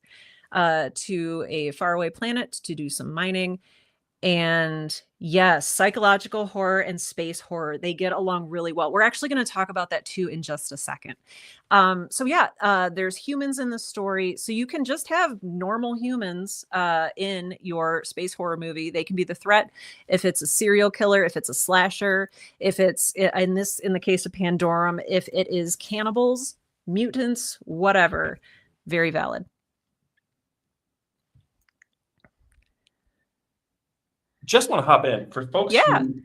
to a faraway planet to do some mining. And yes, psychological horror and space horror, they get along really well. We're actually going to talk about that too in just a second. So yeah, there's humans in the story. So you can just have normal humans in your space horror movie. They can be the threat. If it's a serial killer, if it's a slasher, if it's in the case of Pandorum, if it is cannibals, mutants, whatever, very valid. Just want to hop in for folks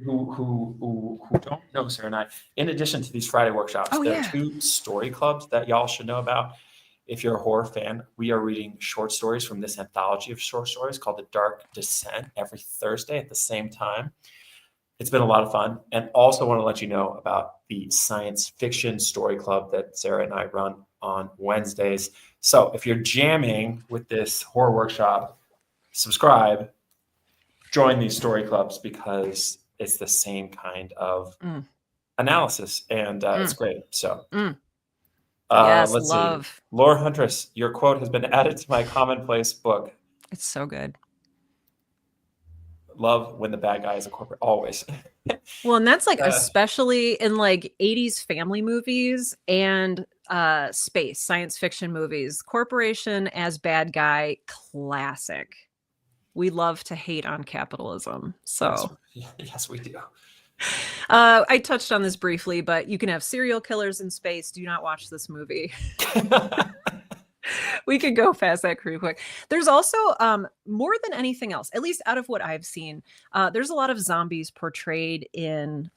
who don't know Sarah and I. In addition to these Friday workshops, there are 2 story clubs that y'all should know about. If you're a horror fan, we are reading short stories from this anthology of short stories called The Dark Descent every Thursday at the same time. It's been a lot of fun. And also want to let you know about the science fiction story club that Sarah and I run on Wednesdays. So if you're jamming with this horror workshop, subscribe. Join these story clubs because it's the same kind of analysis and it's great. So yes, let's love. see. Laura Huntress, your quote has been added to my commonplace book. It's so good. Love when the bad guy is a corporate, always. Well, and that's like especially in like 80s family movies and space, science fiction movies. Corporation as bad guy, classic. We love to hate on capitalism. Yes, So yes, we do. I touched on this briefly, but you can have serial killers in space. Do not watch this movie. We could go past that pretty quick. There's also more than anything else, at least out of what I've seen, there's a lot of zombies portrayed in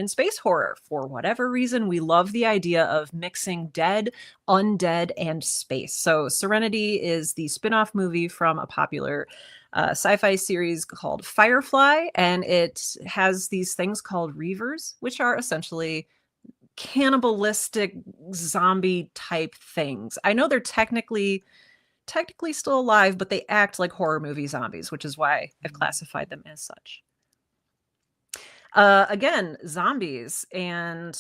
space horror. For whatever reason, we love the idea of mixing dead, undead, and space. So Serenity is the spin-off movie from a popular sci-fi series called Firefly, and it has these things called reavers, which are essentially cannibalistic zombie type things. I know they're technically still alive, but they act like horror movie zombies, which is why I've classified them as such. Again, zombies and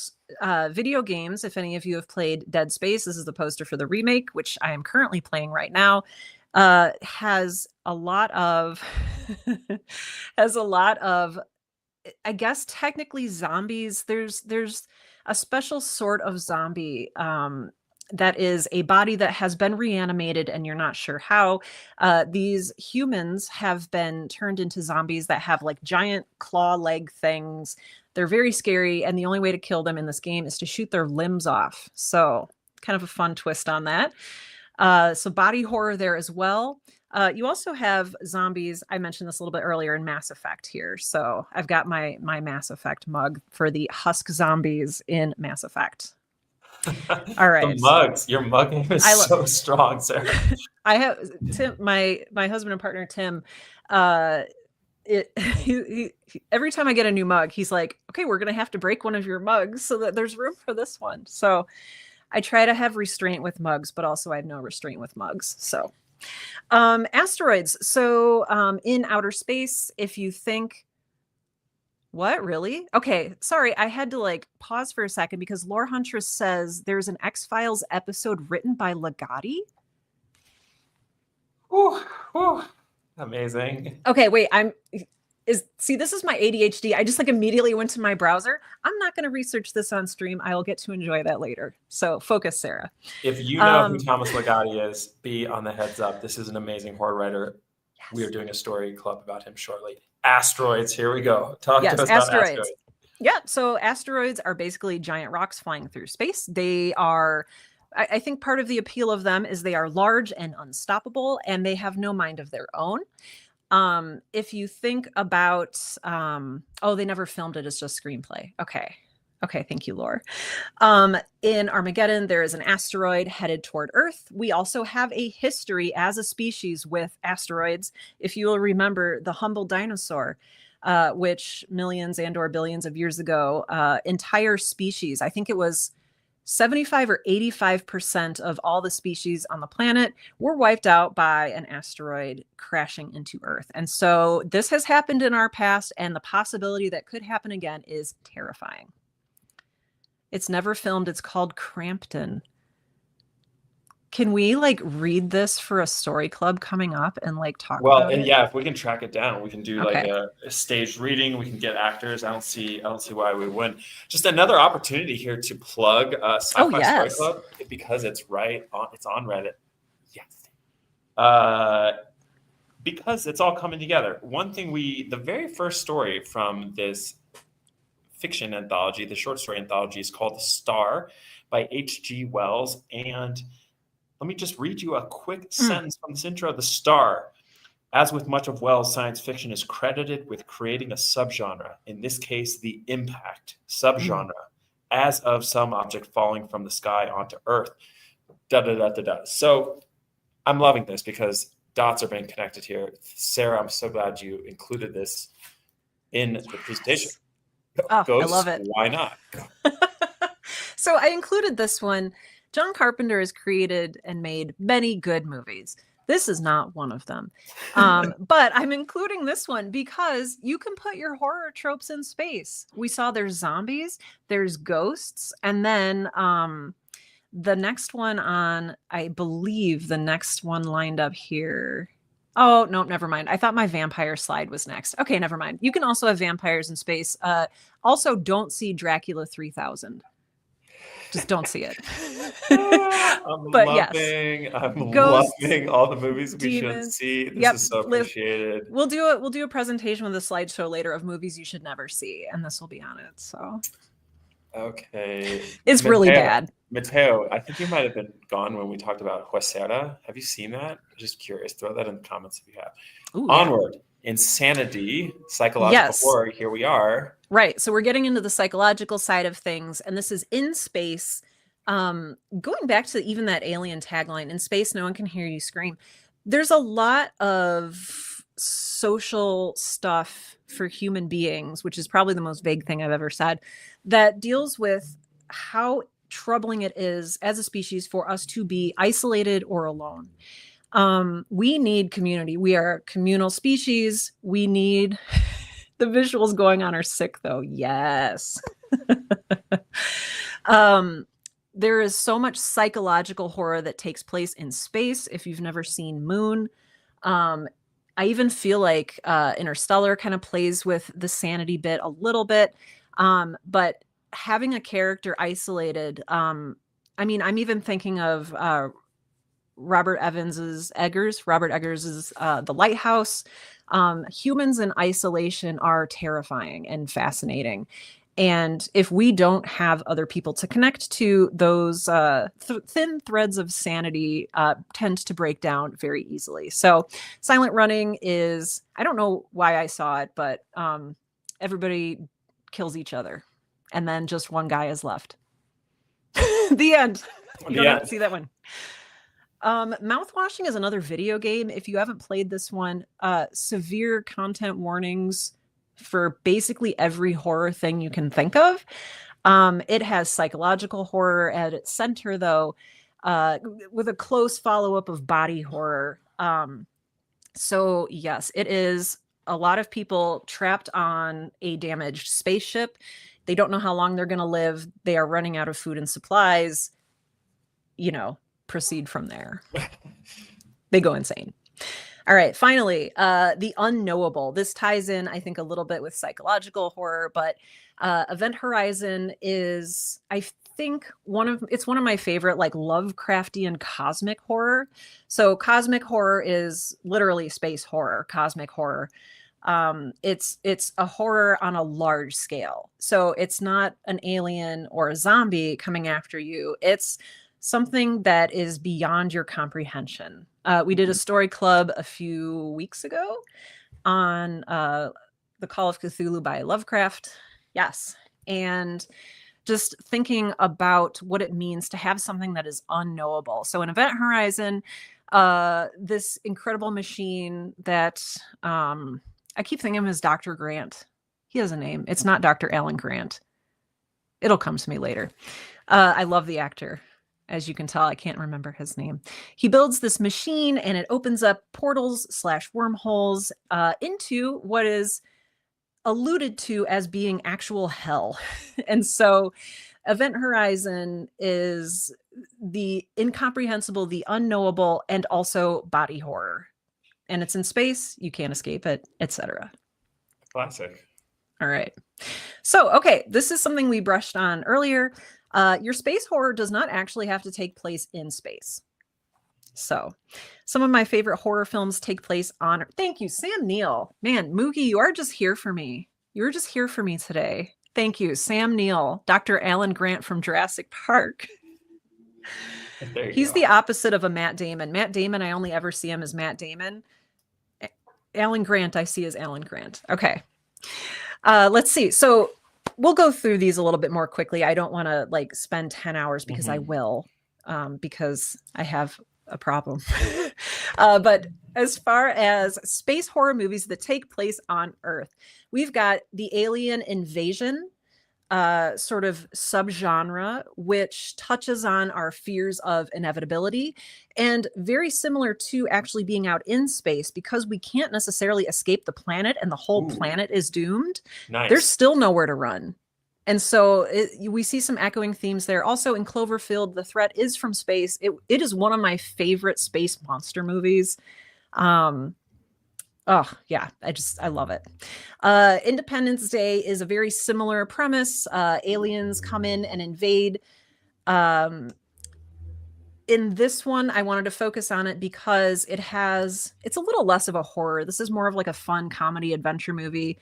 video games. If any of you have played Dead Space, this is the poster for the remake, which I am currently playing right now. Has a lot of I guess technically zombies. There's a special sort of zombie that is a body that has been reanimated and you're not sure how. These humans have been turned into zombies that have like giant claw leg things. They're very scary, and the only way to kill them in this game is to shoot their limbs off. So kind of a fun twist on that. So body horror there as well. You also have zombies. I mentioned this a little bit earlier in Mass Effect here. So I've got my Mass Effect mug for the Husk zombies in Mass Effect. All right. The mugs. Your mug game is so strong, Sarah. I have Tim, my husband and partner, Tim. Every time I get a new mug, he's like, okay, we're going to have to break one of your mugs so that there's room for this one. So I try to have restraint with mugs, but also I have no restraint with mugs. So asteroids. So in outer space, if you think, what, really? Okay, sorry, I had to like pause for a second because Lore Huntress says there's an X-Files episode written by Legati. Amazing. Okay, wait, this is my ADHD. I just like immediately went to my browser. I'm not going to research this on stream. I will get to enjoy that later. So focus, Sarah. If you know who Thomas Legati is, be on the heads up. This is an amazing horror writer. Yes. We are doing a story club about him shortly. Asteroids, here we go. Talk to us about asteroids. Yeah, so asteroids are basically giant rocks flying through space. They are, I think part of the appeal of them is they are large and unstoppable, and they have no mind of their own. If you think about, they never filmed it. It's just screenplay. Okay. Thank you, Lore. In Armageddon, there is an asteroid headed toward Earth. We also have a history as a species with asteroids. If you will remember the humble dinosaur, which millions and or billions of years ago, entire species, I think it was 75 or 85% of all the species on the planet were wiped out by an asteroid crashing into Earth. And so this has happened in our past, and the possibility that could happen again is terrifying. It's never filmed. It's called Crampton. Can we like read this for a story club coming up and like talk about it? Yeah, if we can track it down, we can do like a staged reading. We can get actors. I don't see why we wouldn't. Just another opportunity here to plug Sci-Fi Story Club because it's it's on Reddit. Yes. Because it's all coming together. One thing the very first story from this fiction anthology, the short story anthology, is called The Star by H.G. Wells. And let me just read you a quick sentence from this intro. The Star, as with much of Wells' science fiction, is credited with creating a subgenre, in this case, the impact subgenre, as of some object falling from the sky onto Earth. So I'm loving this because dots are being connected here. Sarah, I'm so glad you included this in the presentation. I love it. Why not? So I included this one. John Carpenter has created and made many good movies. This is not one of them. But I'm including this one because you can put your horror tropes in space. We saw there's zombies, there's ghosts, and then the next one I believe the next one lined up here. Oh, no, never mind. I thought my vampire slide was next. Okay, never mind. You can also have vampires in space. Also, don't see Dracula 3000. Just don't see it. I'm But yes, loving, I'm ghosts, loving all the movies we shouldn't demons. see. This Yep. is so appreciated. We'll do a presentation with a slideshow later of movies you should never see, and this will be on it. So Okay. it's really Mateo, bad. Mateo, I think you might have been gone when we talked about Huesera. Have you seen that? Just curious. Throw that in the comments if you have. Ooh, yeah. Onward. Insanity, psychological Yes. horror. Here we are. Right. So we're getting into the psychological side of things, and this is in space. Going back to even that alien tagline, in space, no one can hear you scream. There's a lot of social stuff for human beings, which is probably the most vague thing I've ever said, that deals with how troubling it is as a species for us to be isolated or alone. We need community. We are a communal species. We need the visuals going on are sick though. Yes. There is so much psychological horror that takes place in space. If you've never seen Moon, I even feel like Interstellar kind of plays with the sanity bit a little bit. But having a character isolated, I mean, I'm even thinking of Robert Eggers' The Lighthouse. Humans in isolation are terrifying and fascinating. And if we don't have other people to connect to, those thin threads of sanity tend to break down very easily. So Silent Running is, I don't know why I saw it, but everybody kills each other. And then just one guy is left. The end. You don't have to see that one. Mouthwashing is another video game. If you haven't played this one, severe content warnings for basically every horror thing you can think of. It has psychological horror at its center, though, with a close follow-up of body horror. So yes, it is a lot of people trapped on a damaged spaceship. They don't know how long they're going to live. They are running out of food and supplies. You know, proceed from there. They go insane. All right, finally, the unknowable. This ties in, I think, a little bit with psychological horror, but Event Horizon is, I think, one of my favorite, like, Lovecraftian cosmic horror. So cosmic horror is literally space horror, cosmic horror. It's a horror on a large scale. So it's not an alien or a zombie coming after you. It's something that is beyond your comprehension. We did a story club a few weeks ago on The Call of Cthulhu by Lovecraft. Yes. And just thinking about what it means to have something that is unknowable. So in Event Horizon, this incredible machine that I keep thinking of him as Dr. Grant. He has a name. It's not Dr. Alan Grant. It'll come to me later. I love the actor. As you can tell, I can't remember his name. He builds this machine and it opens up portals/wormholes into what is alluded to as being actual hell. And so Event Horizon is the incomprehensible, the unknowable, and also body horror. And it's in space, you can't escape it, etc. Classic. All right. So, okay, this is something we brushed on earlier. Your space horror does not actually have to take place in space. So some of my favorite horror films take place on... Thank you, Sam Neill. Man, Mookie, you are just here for me. You're just here for me today. Thank you, Sam Neill, Dr. Alan Grant from Jurassic Park. He's the opposite of a Matt Damon. Matt Damon, I only ever see him as Matt Damon. Alan Grant, I see as Alan Grant. Okay. Let's see. So we'll go through these a little bit more quickly. I don't want to like spend 10 hours because I will, because I have a problem. But as far as space horror movies that take place on Earth, we've got the alien invasion sort of subgenre, which touches on our fears of inevitability, and very similar to actually being out in space, because we can't necessarily escape the planet and the whole planet is doomed. Nice. There's still nowhere to run. And so we see some echoing themes there. Also in Cloverfield, the threat is from space. It is one of my favorite space monster movies. Oh yeah, I love it. Independence Day is a very similar premise. Aliens come in and invade In this one, I wanted to focus on it because it's a little less of a horror. This is more of like a fun comedy adventure movie.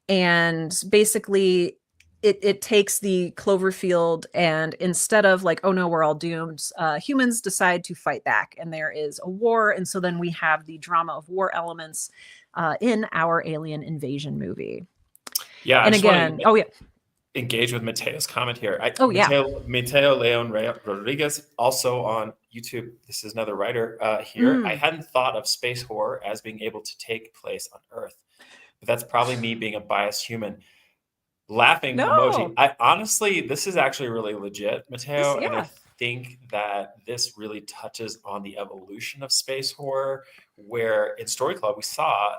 And basically, it takes the Cloverfield, and instead of like, oh no, we're all doomed, humans decide to fight back, and there is a war. And so then we have the drama of war elements in our alien invasion movie. Yeah, I And just want again, to oh yeah, engage with Mateo's comment here. oh yeah. Mateo Leon Rodriguez, also on YouTube. This is another writer here. I Mm, hadn't thought of space horror as being able to take place on Earth, but that's probably me being a biased human. Laughing emoji. no, I honestly, this is actually really legit, this, Mateo, and I yeah. think that this really touches on the evolution of space horror. Where in Story Club we saw,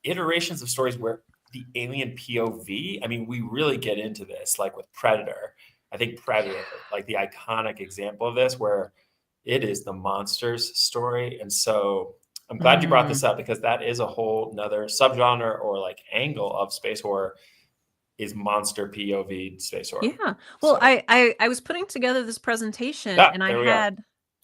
iterations of stories where the alien POV. I mean, we really get into this, like with Predator. I think Predator, like the iconic example of this, where it is the monsters story, and so I'm glad you brought Mm. this up because that is a whole nother subgenre or like angle of space horror is monster POV space horror. Yeah. Well, So I was putting together this presentation, yeah, and I there we are. had,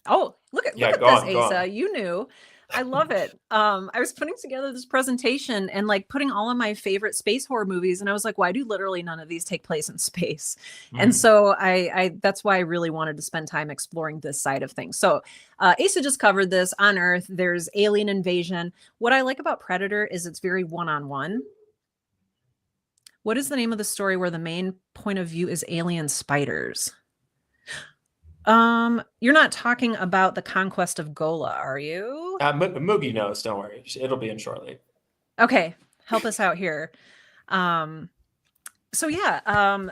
oh, look Yeah, at go this, on, go Asa. on. You knew. I love it. I was putting together this presentation and like putting all of my favorite space horror movies, and I was like, why do literally none of these take place in space? And Mm. so I that's why I really wanted to spend time exploring this side of things. So Asa just covered this on Earth. There's alien invasion. What I like about Predator is it's very one-on-one. What is the name of the story where the main point of view is alien spiders? You're not talking about the conquest of Gola, are you? Moogie knows. Don't worry, it'll be in shortly. Okay, help us out here. Um, so yeah,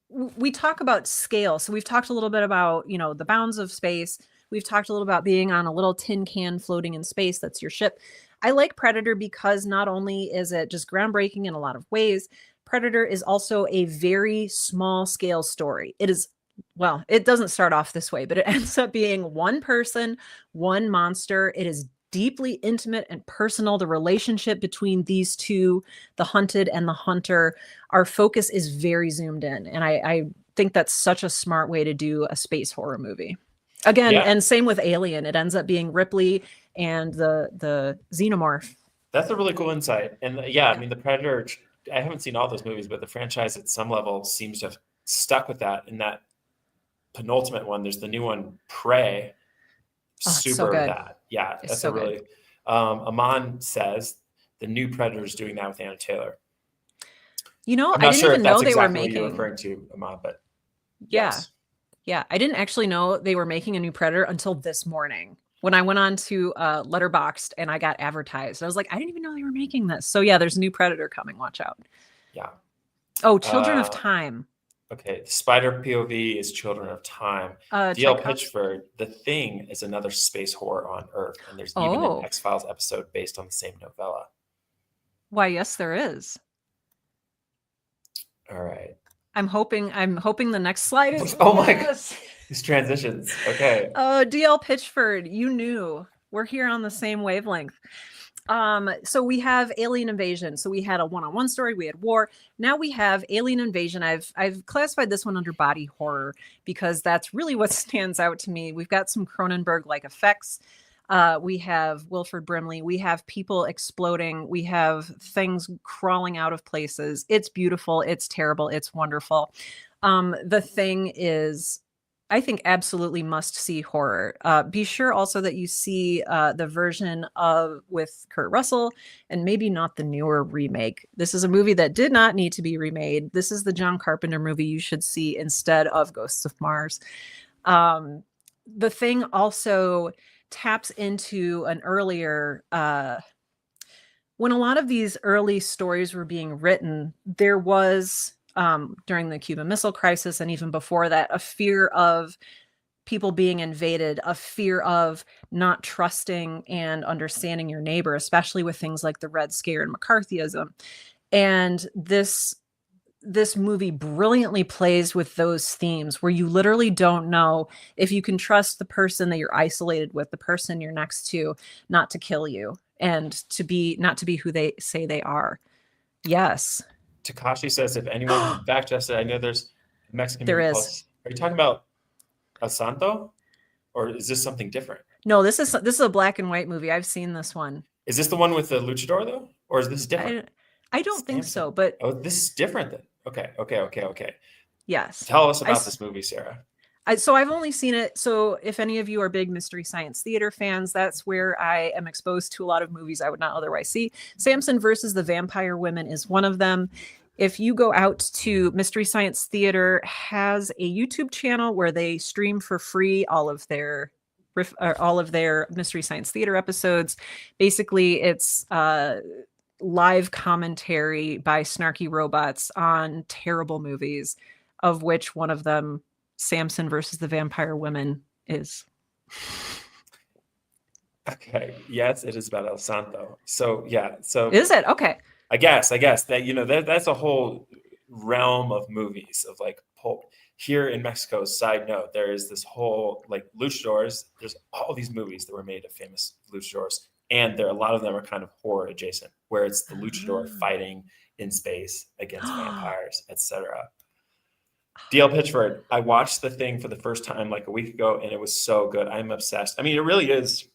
we talk about scale. So we've talked a little bit about, the bounds of space. We've talked a little about being on a little tin can floating in space. That's your ship. I like Predator because not only is it just groundbreaking in a lot of ways, Predator is also a very small scale story. It is, well, it doesn't start off this way, but it ends up being one person, one monster. It is deeply intimate and personal. The relationship between these two, the hunted and the hunter, our focus is very zoomed in. And I think that's such a smart way to do a space horror movie. Again, Yeah, and same with Alien. It ends up being Ripley and the xenomorph. that's a really cool insight. And yeah, I Yeah. mean, the Predator. I haven't seen all those movies, but the franchise at some level seems to have stuck with that. In that penultimate one, there's the new one, Prey. Oh, it's so Super good. that. Yeah, It's that's a so good. really. Amon says the new Predator is doing that with Anna Taylor. I'm I not didn't sure if even know that's they were exactly what you're making. referring to, Amon, but Yeah. yes. Yeah. I didn't actually know they were making a new Predator until this morning when I went on to Letterboxd and I got advertised. I was like, I didn't even know they were making this. So yeah, there's a new Predator coming. Watch out. Yeah. Oh, Children of Uh, Time. okay. Spider POV is Children of Time. DL Tchaikovsky. Pitchford, The Thing is another space horror on Earth, and there's even an Oh, X-Files episode based on the same novella. why, yes, there is. All right. I'm hoping the next slide is Oh my God. yes. These transitions. Okay. Oh, DL Pitchford, you knew. We're here on the same wavelength. So we have alien invasion. So we had a one-on-one story, we had war. Now we have alien invasion. I've classified this one under body horror because that's really what stands out to me. We've got some Cronenberg-like effects. We have Wilford Brimley. We have people exploding. We have things crawling out of places. It's beautiful. It's terrible. It's wonderful. The Thing is, I think, absolutely must see horror. Be sure also that you see the version of with Kurt Russell and maybe not the newer remake. This is a movie that did not need to be remade. This is the John Carpenter movie you should see instead of Ghosts of Mars. The Thing also taps into an earlier when a lot of these early stories were being written, there was during the Cuban Missile Crisis and even before that, a fear of people being invaded, a fear of not trusting and understanding your neighbor, especially with things like the Red Scare and McCarthyism. And this movie brilliantly plays with those themes where you literally don't know if you can trust the person that you're isolated with, the person you're next to, not to kill you and to be not to be who they say they are. Yes, Takashi says if anyone can fact test it, I know there's a Mexican there movie called. is. Are you talking about El Santo? Or is this something different? No, this is a black and white movie. I've seen this one. Is this the one with the luchador though? Or is this different? I don't think so, Samson. but Oh, this is different then. Okay. yes. Tell us I about s this movie, Sarah. so I've only seen it. So if any of you are big Mystery Science Theater fans, that's where I am exposed to a lot of movies I would not otherwise see. Samson versus the Vampire Women is one of them. If you go out to Mystery Science Theater has a YouTube channel where they stream for free all of their Mystery Science Theater episodes. Basically, it's live commentary by snarky robots on terrible movies, of which one of them, Samson versus the Vampire Women, is. Okay. Yes, it is about El Santo. So yeah. So Is it? Okay. I guess that that's a whole realm of movies of like pulp. Here in Mexico, side note, there is this whole like luchadors. There's all these movies that were made of famous luchadors, and a lot of them are kind of horror adjacent, where it's the luchador fighting in space against vampires, etc. DL Pitchford, I watched the thing for the first time like a week ago, and it was so good. I'm obsessed. I mean, it really is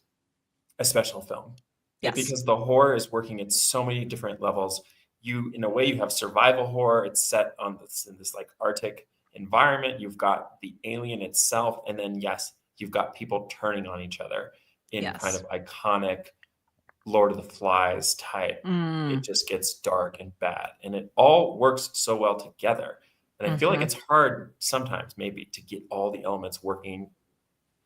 a special film. Yes. Because the horror is working at so many different levels. In a way, you have survival horror. It's set in this like Arctic environment. You've got the alien itself, and then yes, you've got people turning on each other in kind of iconic Lord of the Flies type. It just gets dark and bad, and it all works so well together. And I feel like it's hard sometimes maybe to get all the elements working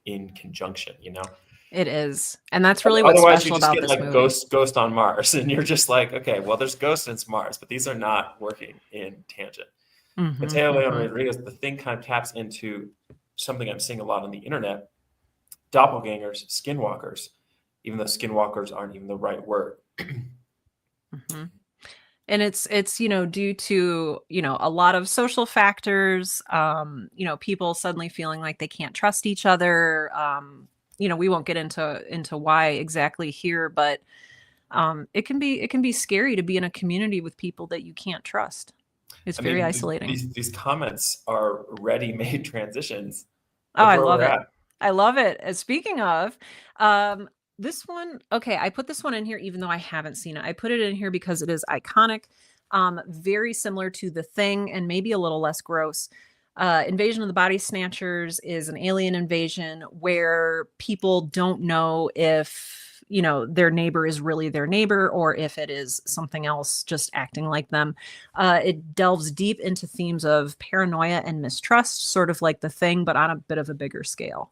in conjunction, you know? It is. And that's really what's Otherwise, special you just about get this like movie. Ghost on Mars, and you're just like, okay, well, there's ghosts in Mars, but these are not working in tangent. Mateo Leon Rodriguez, the thing kind of taps into something I'm seeing a lot on the internet: doppelgangers, skinwalkers, even though skinwalkers aren't even the right word. And it's due to a lot of social factors, people suddenly feeling like they can't trust each other. We won't get into why exactly here, but it can be scary to be in a community with people that you can't trust. It's very isolating. These comments are ready-made transitions. Oh, I love it. I love it. Speaking of, this one, okay, I put this one in here even though I haven't seen it. I put it in here because it is iconic, very similar to The Thing and maybe a little less gross. Invasion of the Body Snatchers is an alien invasion where people don't know if their neighbor is really their neighbor or if it is something else just acting like them. It delves deep into themes of paranoia and mistrust, sort of like The Thing, but on a bit of a bigger scale.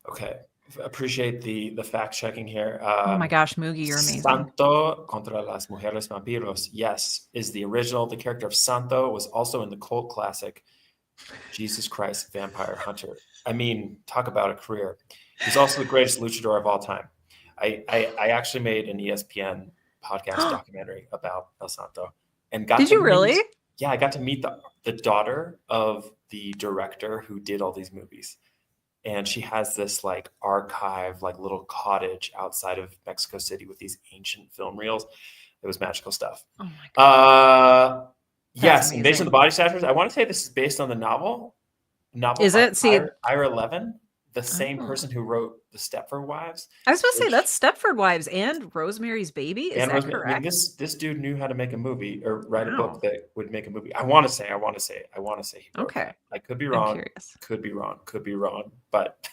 Okay. Appreciate the fact checking here. Oh my gosh, Moogie, you're amazing. Santo contra las mujeres vampiros, yes, is the original. The character of Santo was also in the cult classic Jesus Christ Vampire Hunter. I mean, talk about a career. He's also the greatest luchador of all time. I actually made an ESPN podcast documentary about El Santo, and Did you really? Yeah, I got to meet the daughter of the director who did all these movies. And she has this like archive, like little cottage outside of Mexico City with these ancient film reels. It was magical stuff. Oh my God. Yes, Invasion of the Body Snatchers. I want to say this is based on the novel. Is it? See, Ira Levin, the same person who wrote The Stepford Wives. I was supposed to say that's Stepford Wives and Rosemary's Baby. Is that correct? I mean, this dude knew how to make a movie or write a book that would make a movie. I want to say he wrote that. I could be wrong. Could be wrong. But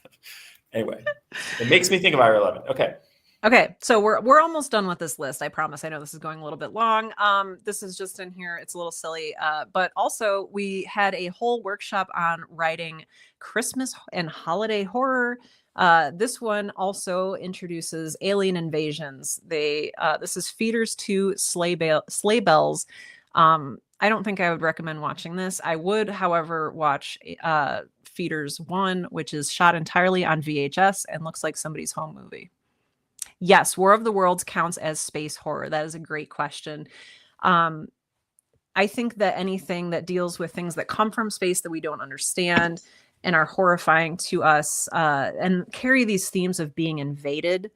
anyway, it makes me think of Ira Levin. Okay, so we're almost done with this list. I promise. I know this is going a little bit long. This is just in here. It's a little silly. But also we had a whole workshop on writing Christmas and holiday horror. This one also introduces alien invasions. This is Feeders to Sleigh Bells. I don't think I would recommend watching this. I would, however, watch Feeders 1, which is shot entirely on VHS and looks like somebody's home movie. Yes, War of the Worlds counts as space horror. That is a great question. I think that anything that deals with things that come from space that we don't understand and are horrifying to us and carry these themes of being invaded.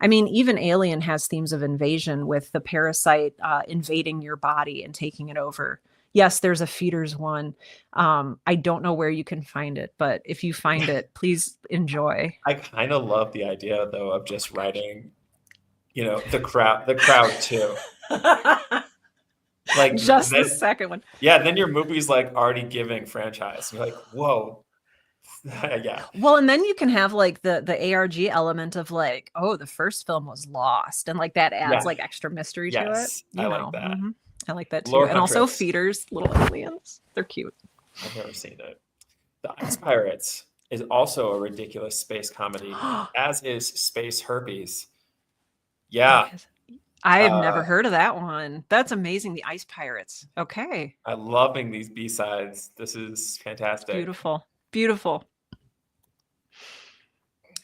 I mean, even Alien has themes of invasion with the parasite invading your body and taking it over. Yes, there's a feeders one. I don't know where you can find it, but if you find it, please enjoy. I kind of love the idea though of just writing, the crowd too. Like Just the then, second one. yeah, then your movie's like already giving franchise. You're like, whoa, yeah, Well, and then you can have like the ARG element of like, oh, the first film was lost, and like that adds yeah, like extra mystery to it. yes, I like that. I like that too. Lore And also Huntress. feeders, little aliens. They're cute. I've never seen it. The Ice Pirates is also a ridiculous space comedy, as is Space Herpes. Yeah, I have never uh, heard of that one. That's amazing. The Ice Pirates. Okay. I'm loving these B-sides. This is fantastic. Beautiful. Beautiful.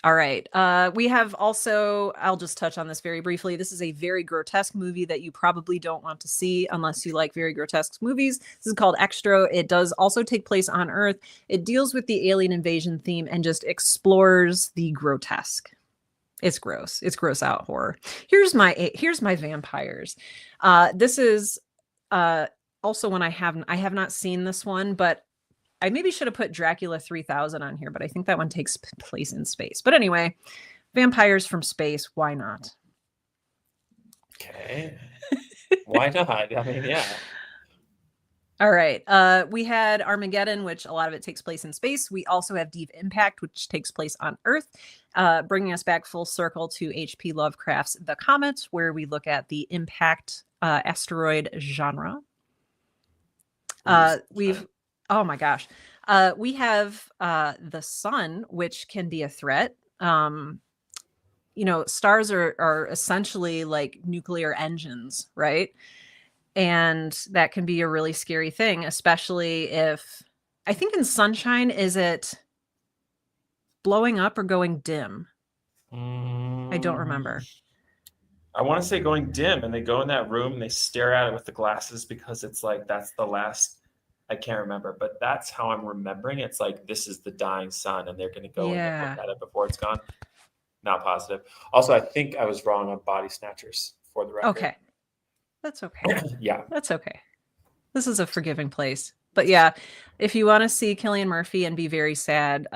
All right. We have also, I'll just touch on this very briefly. This is a very grotesque movie that you probably don't want to see unless you like very grotesque movies. This is called Extra. It does also take place on Earth. It deals with the alien invasion theme and just explores the grotesque. It's gross. It's gross out horror. Here's my vampires. This is also one I have not seen this one, but I maybe should have put Dracula 3000 on here, but I think that one takes place in space. But anyway, vampires from space, why not? Okay. Why not? I mean, yeah. All right. We had Armageddon, which a lot of it takes place in space. We also have Deep Impact, which takes place on Earth, bringing us back full circle to H.P. Lovecraft's The Comet, where we look at the impact asteroid genre. Oh my gosh. We have the sun, which can be a threat. Stars are essentially like nuclear engines, right? And that can be a really scary thing, especially if, I think in Sunshine, is it blowing up or going dim? I don't remember. I want to say going dim, and they go in that room and they stare at it with the glasses because it's like that's the last. I can't remember, but that's how I'm remembering. It's like this is the dying sun, and they're going to go in and look at it before it's gone. Not positive. Also, I think I was wrong on Body Snatchers for the record. Okay. That's okay. Yeah. That's okay. This is a forgiving place. But yeah, if you want to see Cillian Murphy and be very sad,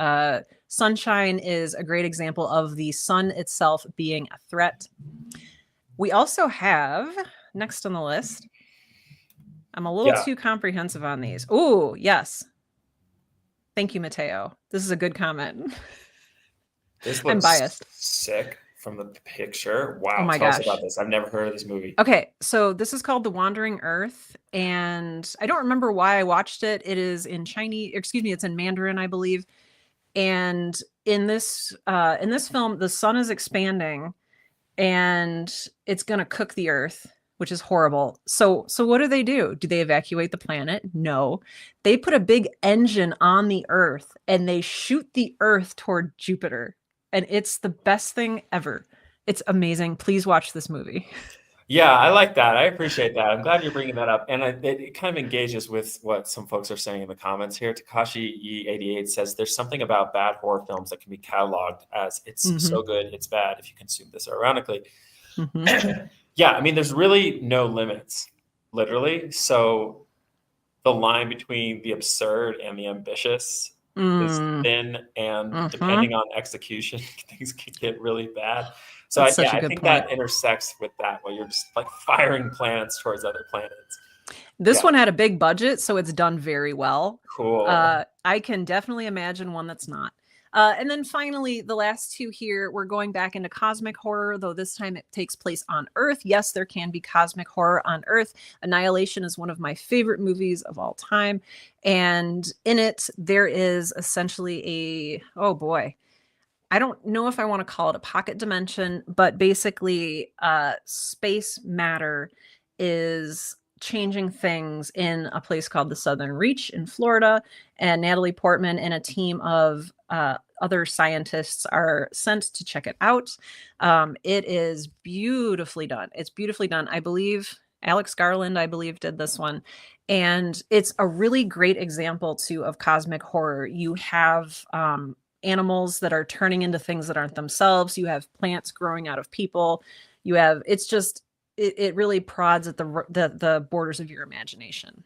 Sunshine is a great example of the sun itself being a threat. We also have, next on the list, I'm a little too comprehensive on these. Oh, yes. Thank you, Mateo. This is a good comment. This looks I'm biased. Sick from the picture. Wow. Oh my Tell gosh. us about this. I've never heard of this movie. Okay, so this is called The Wandering Earth, and I don't remember why I watched it. It is in Chinese, excuse me, it's in Mandarin, I believe. And in this film, the sun is expanding and it's going to cook the earth, which is horrible. So what do? Do they evacuate the planet? No. They put a big engine on the earth and they shoot the earth toward Jupiter. And it's the best thing ever. It's amazing. Please watch this movie. Yeah, I like that. I appreciate that. I'm glad you're bringing that up. And it kind of engages with what some folks are saying in the comments here. Takashi E88 says there's something about bad horror films that can be cataloged as it's so good, it's bad if you consume this ironically. Yeah, I mean, there's really no limits, literally. So the line between the absurd and the ambitious is thin, and depending on execution, things can get really bad. So I think that intersects with that, where you're just like firing planets towards other planets. This one had a big budget, so it's done very well. Cool. I can definitely imagine one that's not. And then finally, the last two here, we're going back into cosmic horror, though this time it takes place on Earth. Yes, there can be cosmic horror on Earth. Annihilation is one of my favorite movies of all time. And in it, there is essentially oh boy, I don't know if I want to call it a pocket dimension, but basically space matter is changing things in a place called the Southern Reach in Florida. And Natalie Portman and a team of other scientists are sent to check it out. It is beautifully done. It's beautifully done. I believe Alex Garland, did this one. And it's a really great example, too, of cosmic horror. You have animals that are turning into things that aren't themselves. You have plants growing out of people. You have, it really prods at the borders of your imagination.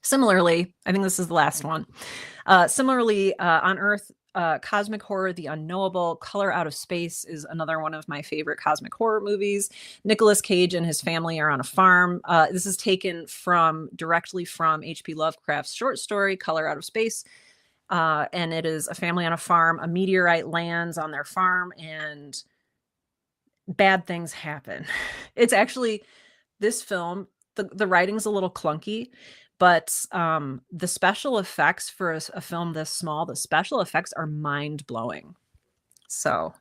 Similarly, I think this is the last one. Similarly, on Earth, cosmic horror, The Unknowable, Color Out of Space is another one of my favorite cosmic horror movies. Nicolas Cage and his family are on a farm. This is taken directly from H.P. Lovecraft's short story, Color Out of Space. And it is a family on a farm. A meteorite lands on their farm and bad things happen. It's actually this film, the writing's a little clunky, but the special effects for a film this small, the special effects are mind blowing. So,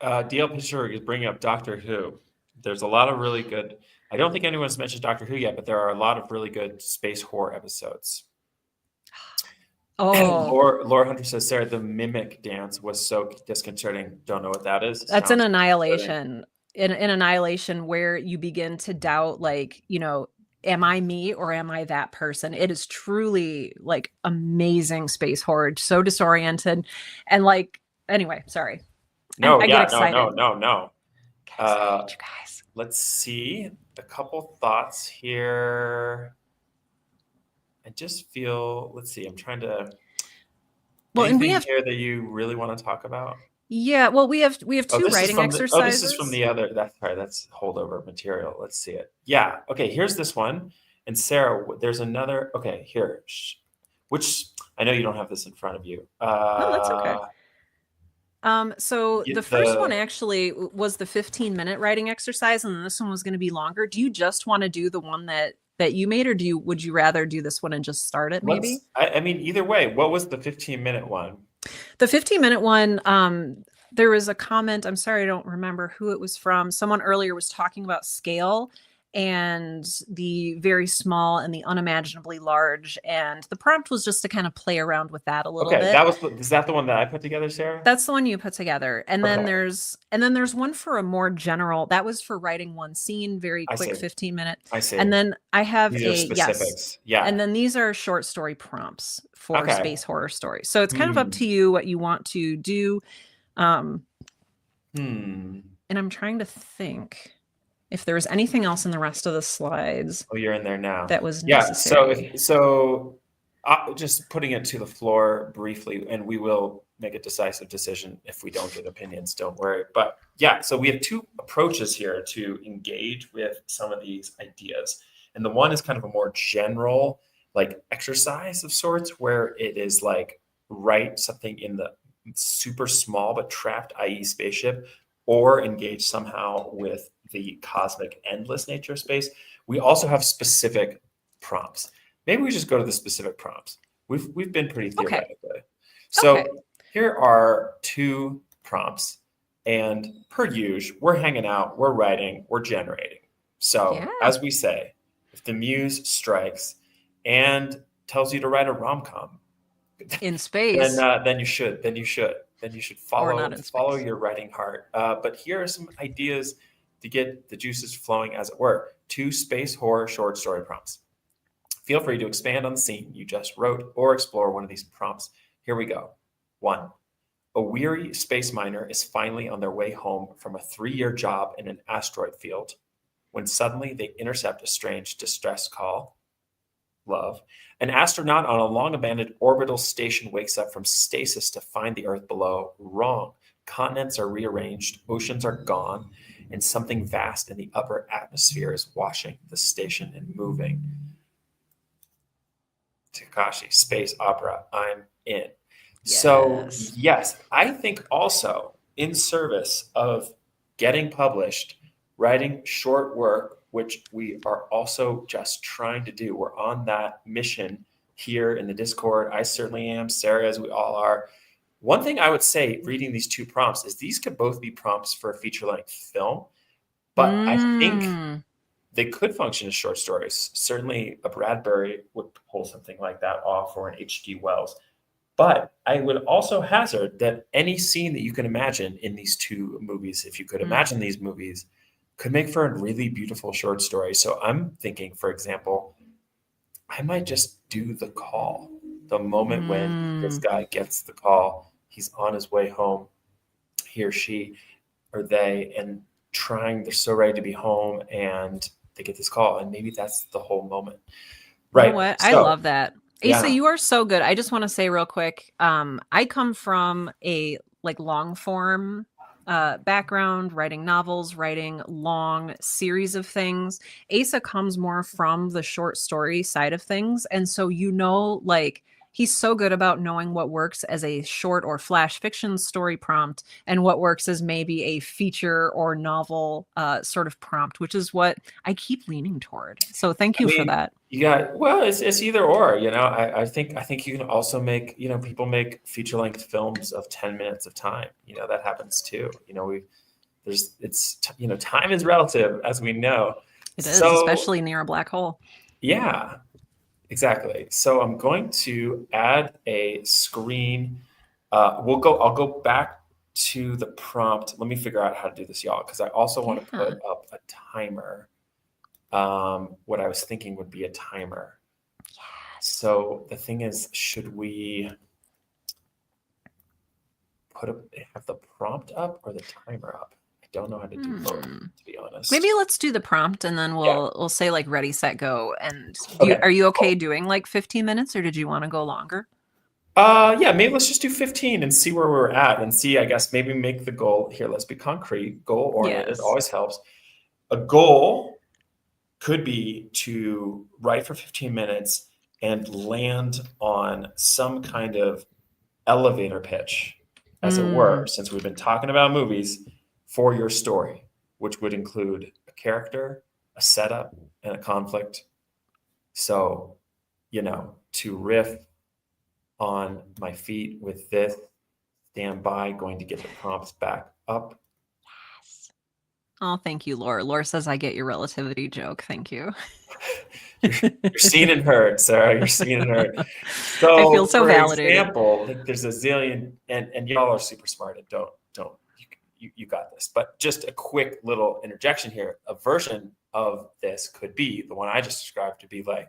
DL Pittsburgh is bringing up Doctor Who. There's a lot of really good. I don't think anyone's mentioned Doctor Who yet, but there are a lot of really good space horror episodes. oh, Laura Hunter says, Sarah, the mimic dance was so disconcerting. Don't know what that is. that's an Sounds Annihilation. In Annihilation, where you begin to doubt, like, am I me or am I that person? It is truly like amazing space horror, so disoriented, and like, anyway, sorry. No, I get excited. No. Get excited, you guys. Let's see a couple thoughts here. I just feel. Let's see. I'm trying to. Well, and we anything have here that you really want to talk about? Yeah, well, we have two writing exercises. This is from the other. That's holdover material. Let's see it. Yeah. Okay. Here's this one. And Sarah, there's another. Okay. Here, which I know you don't have this in front of you. No, that's okay. So the first one actually was the 15-minute writing exercise, and then this one was going to be longer. Do you just want to do the one that you made, or would you rather do this one and just start it maybe? I mean, either way, what was the 15-minute one? The 15-minute one, there was a comment, I'm sorry, I don't remember who it was from. Someone earlier was talking about scale and the very small and the unimaginably large. And the prompt was just to kind of play around with that a little bit. Is that the one that I put together, Sarah? That's the one you put together. And then there's one for a more general, that was for writing one scene, very quick 15-minute. I see. And then I have specifics. Yes. Yeah. And then these are short story prompts for space horror stories. So it's kind of up to you what you want to do. And I'm trying to think if there was anything else in the rest of the slides. Oh, you're in there now. That was necessary. So just putting it to the floor briefly, and we will make a decisive decision if we don't get opinions, don't worry. But yeah, so we have two approaches here to engage with some of these ideas. And the one is kind of a more general, like exercise of sorts, where it is like write something in the super small but trapped, i.e. spaceship, or engage somehow with the cosmic endless nature of space. We also have specific prompts. Maybe we just go to the specific prompts. We've been pretty theoretical. Okay. So here are two prompts, and per usual, we're hanging out, we're writing, we're generating. So as we say, if the muse strikes and tells you to write a rom-com in space, then you should follow your writing heart. But here are some ideas to get the juices flowing, as it were. 2 space horror short story prompts. Feel free to expand on the scene you just wrote or explore one of these prompts. Here we go. 1. A weary space miner is finally on their way home from a 3-year job in an asteroid field when suddenly they intercept a strange distress call. Love. An astronaut on a long-abandoned orbital station wakes up from stasis to find the Earth below. Wrong. Continents are rearranged, oceans are gone, and something vast in the upper atmosphere is washing the station and moving. Takashi, space opera, I'm in. Yes. So, yes, I think also in service of getting published, writing short work, which we are also just trying to do. We're on that mission here in the Discord. I certainly am. Sarah, as we all are. One thing I would say, reading these 2 prompts, is these could both be prompts for a feature-length film, but I think they could function as short stories. Certainly a Bradbury would pull something like that off, or an H.G. Wells. But I would also hazard that any scene that you can imagine in these 2 movies, if you could imagine these movies, could make for a really beautiful short story. So I'm thinking, for example, I might just do the call. The moment when this guy gets the call, he's on his way home, he or she or they, and they're so ready to be home, and they get this call, and maybe that's the whole moment. You know Right. what? I So love that. Asa, yeah. you are so good. I just want to say real quick, I come from a like long form background, writing novels, writing long series of things. Asa comes more from the short story side of things. And so, like, he's so good about knowing what works as a short or flash fiction story prompt and what works as maybe a feature or novel sort of prompt, which is what I keep leaning toward. So thank I you for mean, that. you got well, it's either or, you know. I think you can also make, you know, people make feature length films of 10 minutes of time. You know, that happens too. You know, you know, time is relative, as we know. It is, So especially near a black hole. yeah, exactly. So I'm going to add a screen. I'll go back to the prompt. Let me figure out how to do this, y'all, because I also want to Yeah. put up a timer. What I was thinking would be a timer. Yes. So the thing is, should we have the prompt up or the timer up? I don't know how to do both, Hmm. to be honest. Maybe let's do the prompt and then Yeah. we'll say like ready, set, go. And Okay. are you okay Cool. doing like 15 minutes or did you want to go longer? Yeah, maybe let's just do 15 and see where we're at and see, I guess, maybe make the goal here. Let's be concrete, goal oriented, Yes. always helps. A goal could be to write for 15 minutes and land on some kind of elevator pitch, as it were, Mm, since we've been talking about movies, for your story, which would include a character, a setup, and a conflict. So, you know, to riff on my feet with this, stand by, going to get the prompts back up. yes. Oh, thank you, Laura. Laura says I get your relativity joke. Thank you. You're seen and heard, Sarah. You're seen and heard. I feel So, so for validated. example, like there's a zillion, and y'all are super smart and don't you got this. But just a quick little interjection here. A version of this could be the one I just described to be like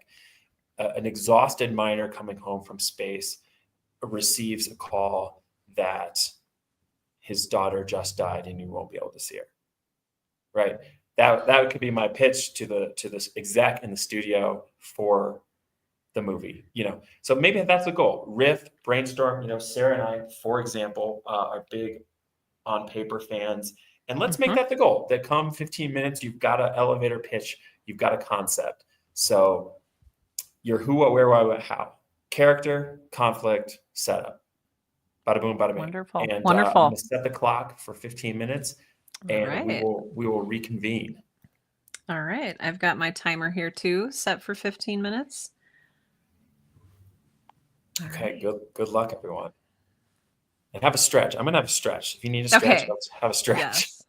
an exhausted miner coming home from space receives a call that his daughter just died and he won't be able to see her. Right. That could be my pitch to this exec in the studio for the movie, you know. So maybe that's the goal. Riff, brainstorm. You know, Sarah and I, for example, are big on paper fans, and let's make Hmm. that the goal. That come 15 minutes, you've got an elevator pitch, you've got a concept. So your who, what, where, why, what, how, character, conflict, setup. Bada boom, bada bing. Wonderful. And I'm going Wonderful. to set the clock for 15 minutes, All and right. we will reconvene. All right. I've got my timer here too, set for 15 minutes. All Okay. right. Good luck, everyone. And have a stretch. I'm gonna have a stretch. If you need a stretch, Okay. let's have a stretch. Yes.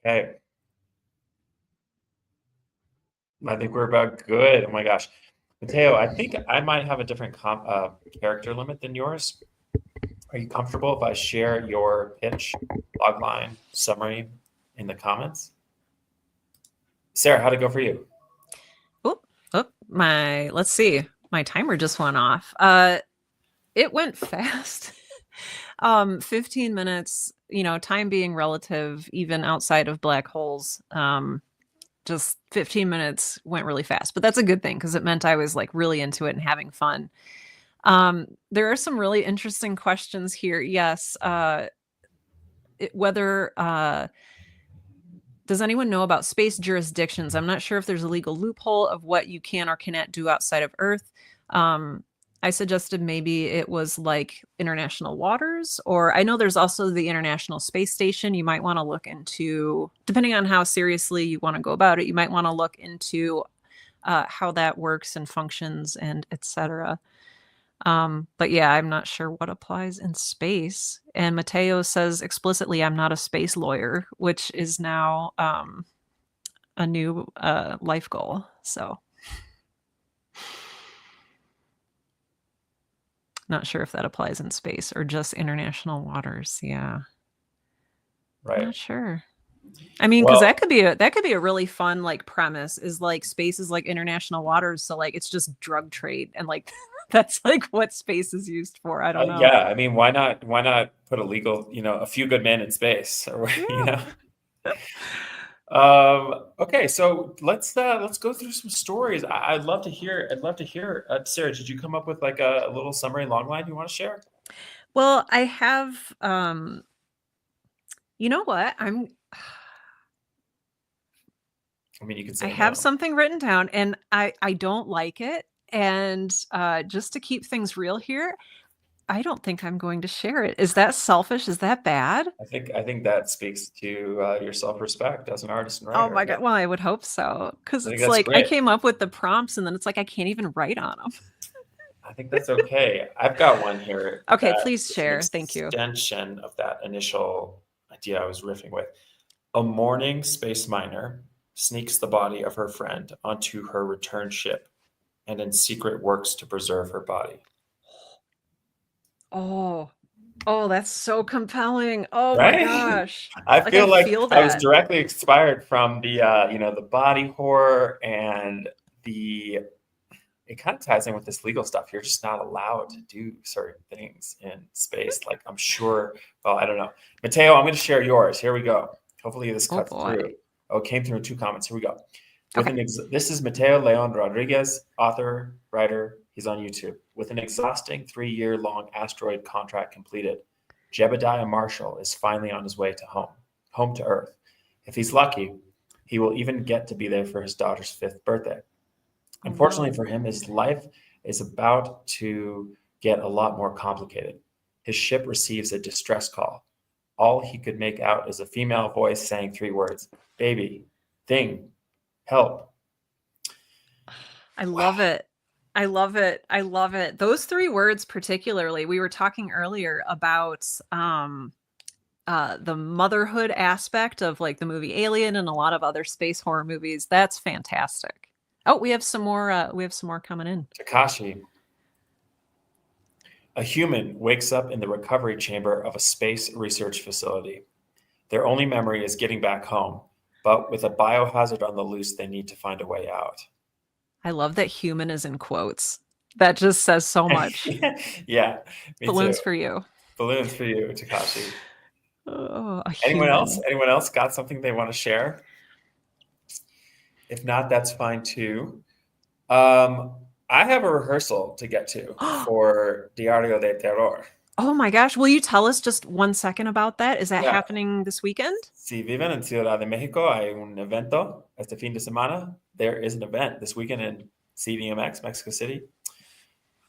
Okay. I think we're about good. Oh my gosh. Mateo, I think I might have a different character limit than yours. Are you comfortable if I share your pitch, logline, summary in the comments? Sarah, how'd it go for you? Oh, oh, let's see. My timer just went off. It went fast. 15 minutes, time being relative, even outside of black holes. Just 15 minutes went really fast, but that's a good thing because it meant I was like really into it and having fun. There are some really interesting questions here. Yes, whether does anyone know about space jurisdictions? I'm not sure if there's a legal loophole of what you can or cannot do outside of Earth. I suggested maybe it was like international waters, or I know there's also the International Space Station. You might want to look into, depending on how seriously you want to go about it, you might want to look into how that works and functions and etc. But yeah, I'm not sure what applies in space. And Mateo says explicitly, I'm not a space lawyer, which is now a new life goal. So not sure if that applies in space or just international waters. Yeah. Right. Not sure. I mean, because Well, that could be a really fun like premise is like space is like international waters. So like it's just drug trade and like that's like what space is used for. I don't know. yeah, I mean, why not put a legal, a few good men in space or, Yeah. Okay, so let's go through some stories. I'd love to hear. I'd love to hear. Sarah, did you come up with like a little summary logline you want to share? Well, I have you know what? I mean, you could I say have no. something written down and I don't like it. And just to keep things real here, I don't think I'm going to share it. Is that selfish? Is that bad? I think that speaks to your self-respect as an artist and Oh writer. my Yeah, God. Well, I would hope so. Because I think it's that's like I great. came up with the prompts and then it's like I can't even write on them. I think that's okay. I've got one here Okay, that please is an share. Thank you. extension of that initial idea I was riffing with. A mourning space miner sneaks the body of her friend onto her return ship and in secret works to preserve her body. Oh, oh, that's so compelling. Oh my Right? gosh. I Like I feel like feel I was that. directly inspired from the body horror and the it kind of ties in with this legal stuff. You're just not allowed to do certain things in space. Like I'm sure, well, I don't know. Mateo, I'm going to share yours. Here we go. Hopefully this Oh cuts boy. through. Oh, it came through in two comments. Here we go. Okay. This is Mateo Leon Rodriguez, author, writer. He's on YouTube. With an exhausting 3-year long asteroid contract completed, Jebediah Marshall is finally on his way to home to Earth. If he's lucky, he will even get to be there for his daughter's 5th birthday. Oh Unfortunately no. for him, his life is about to get a lot more complicated. His ship receives a distress call. All he could make out is a female voice saying 3 words: baby, thing, help. I Wow. love it. I love it. I love it. Those 3 words particularly, we were talking earlier about, the motherhood aspect of, like, the movie Alien and a lot of other space horror movies. That's fantastic. Oh, we have some more coming in. Takashi, a human, wakes up in the recovery chamber of a space research facility. Their only memory is getting back home, but with a biohazard on the loose, they need to find a way out. I love that human is in quotes. That just says so much. Yeah, me too. Balloons for you. Balloons for you, Takashi. Oh, a Anyone else? human. Anyone else got something they want to share? If not, that's fine too. Um, I have a rehearsal to get to for Diario de Terror. Oh my gosh, will you tell us just 1 second about that? Is that Yeah. happening this weekend? Si viven en Ciudad de México, hay un evento este fin de semana. There is an event this weekend in CDMX, Mexico City.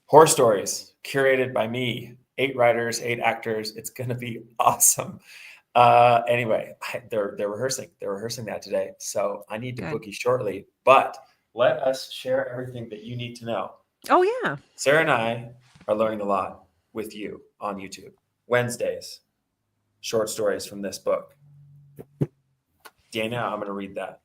Horror stories curated by me. 8 writers, 8 actors. It's going to be awesome. Anyway, they're rehearsing. They're rehearsing that today, so I need to Good. book you shortly. But let us share everything that you need to know. Oh, yeah. Sarah and I are learning a lot with you on YouTube. Wednesdays, short stories from this book. Dana, I'm going to read that.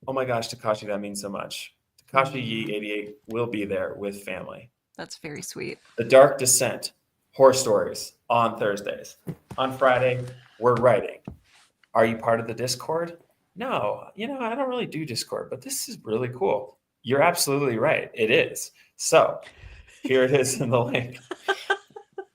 Oh my gosh, Takashi, that means so much. Takashi Yi 88 will be there with family. That's very sweet. The Dark Descent, horror stories on Thursdays. On Friday, we're writing. Are you part of the Discord? No, I don't really do Discord, but this is really cool. You're absolutely right. It is. So here it is in the link.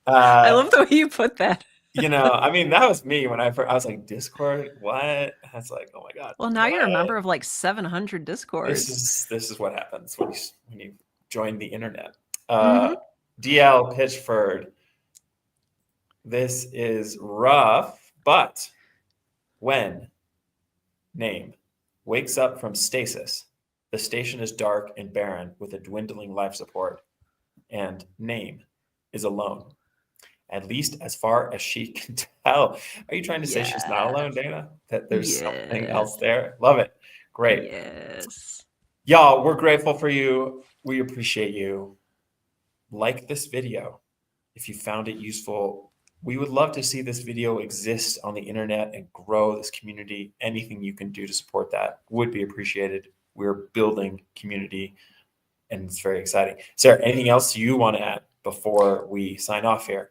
I love the way you put that. That was me when I was like, Discord, what? I was like, oh my God. Well, now you're a member of like 700 Discords. This is what happens when you join the internet. DL Pitchford. This is rough, but when name wakes up from stasis, the station is dark and barren with a dwindling life support, and name is alone. At least as far as she can tell. Are you trying to say she's not alone, Dana? That there's something else there? Love it. Great. Yes. Y'all, we're grateful for you. We appreciate you. Like this video if you found it useful. We would love to see this video exist on the internet and grow this community. Anything you can do to support that would be appreciated. We're building community, and it's very exciting. Sarah, anything else you want to add before we sign off here?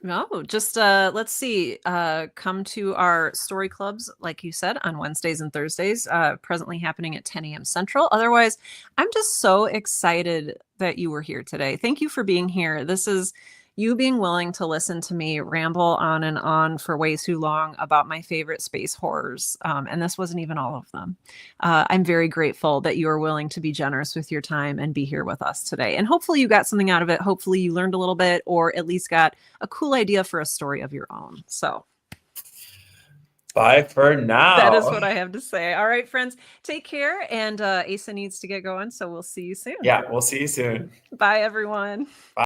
No, just let's see. Come to our story clubs, like you said, on Wednesdays and Thursdays, presently happening at 10 a.m. Central. Otherwise, I'm just so excited that you were here today. Thank you for being here. This is you being willing to listen to me ramble on and on for way too long about my favorite space horrors. And this wasn't even all of them. I'm very grateful that you are willing to be generous with your time and be here with us today. And hopefully you got something out of it. Hopefully you learned a little bit, or at least got a cool idea for a story of your own. So bye for now. That is what I have to say. All right, friends, take care. And Asa needs to get going, so we'll see you soon. Yeah, we'll see you soon. Bye, everyone. Bye.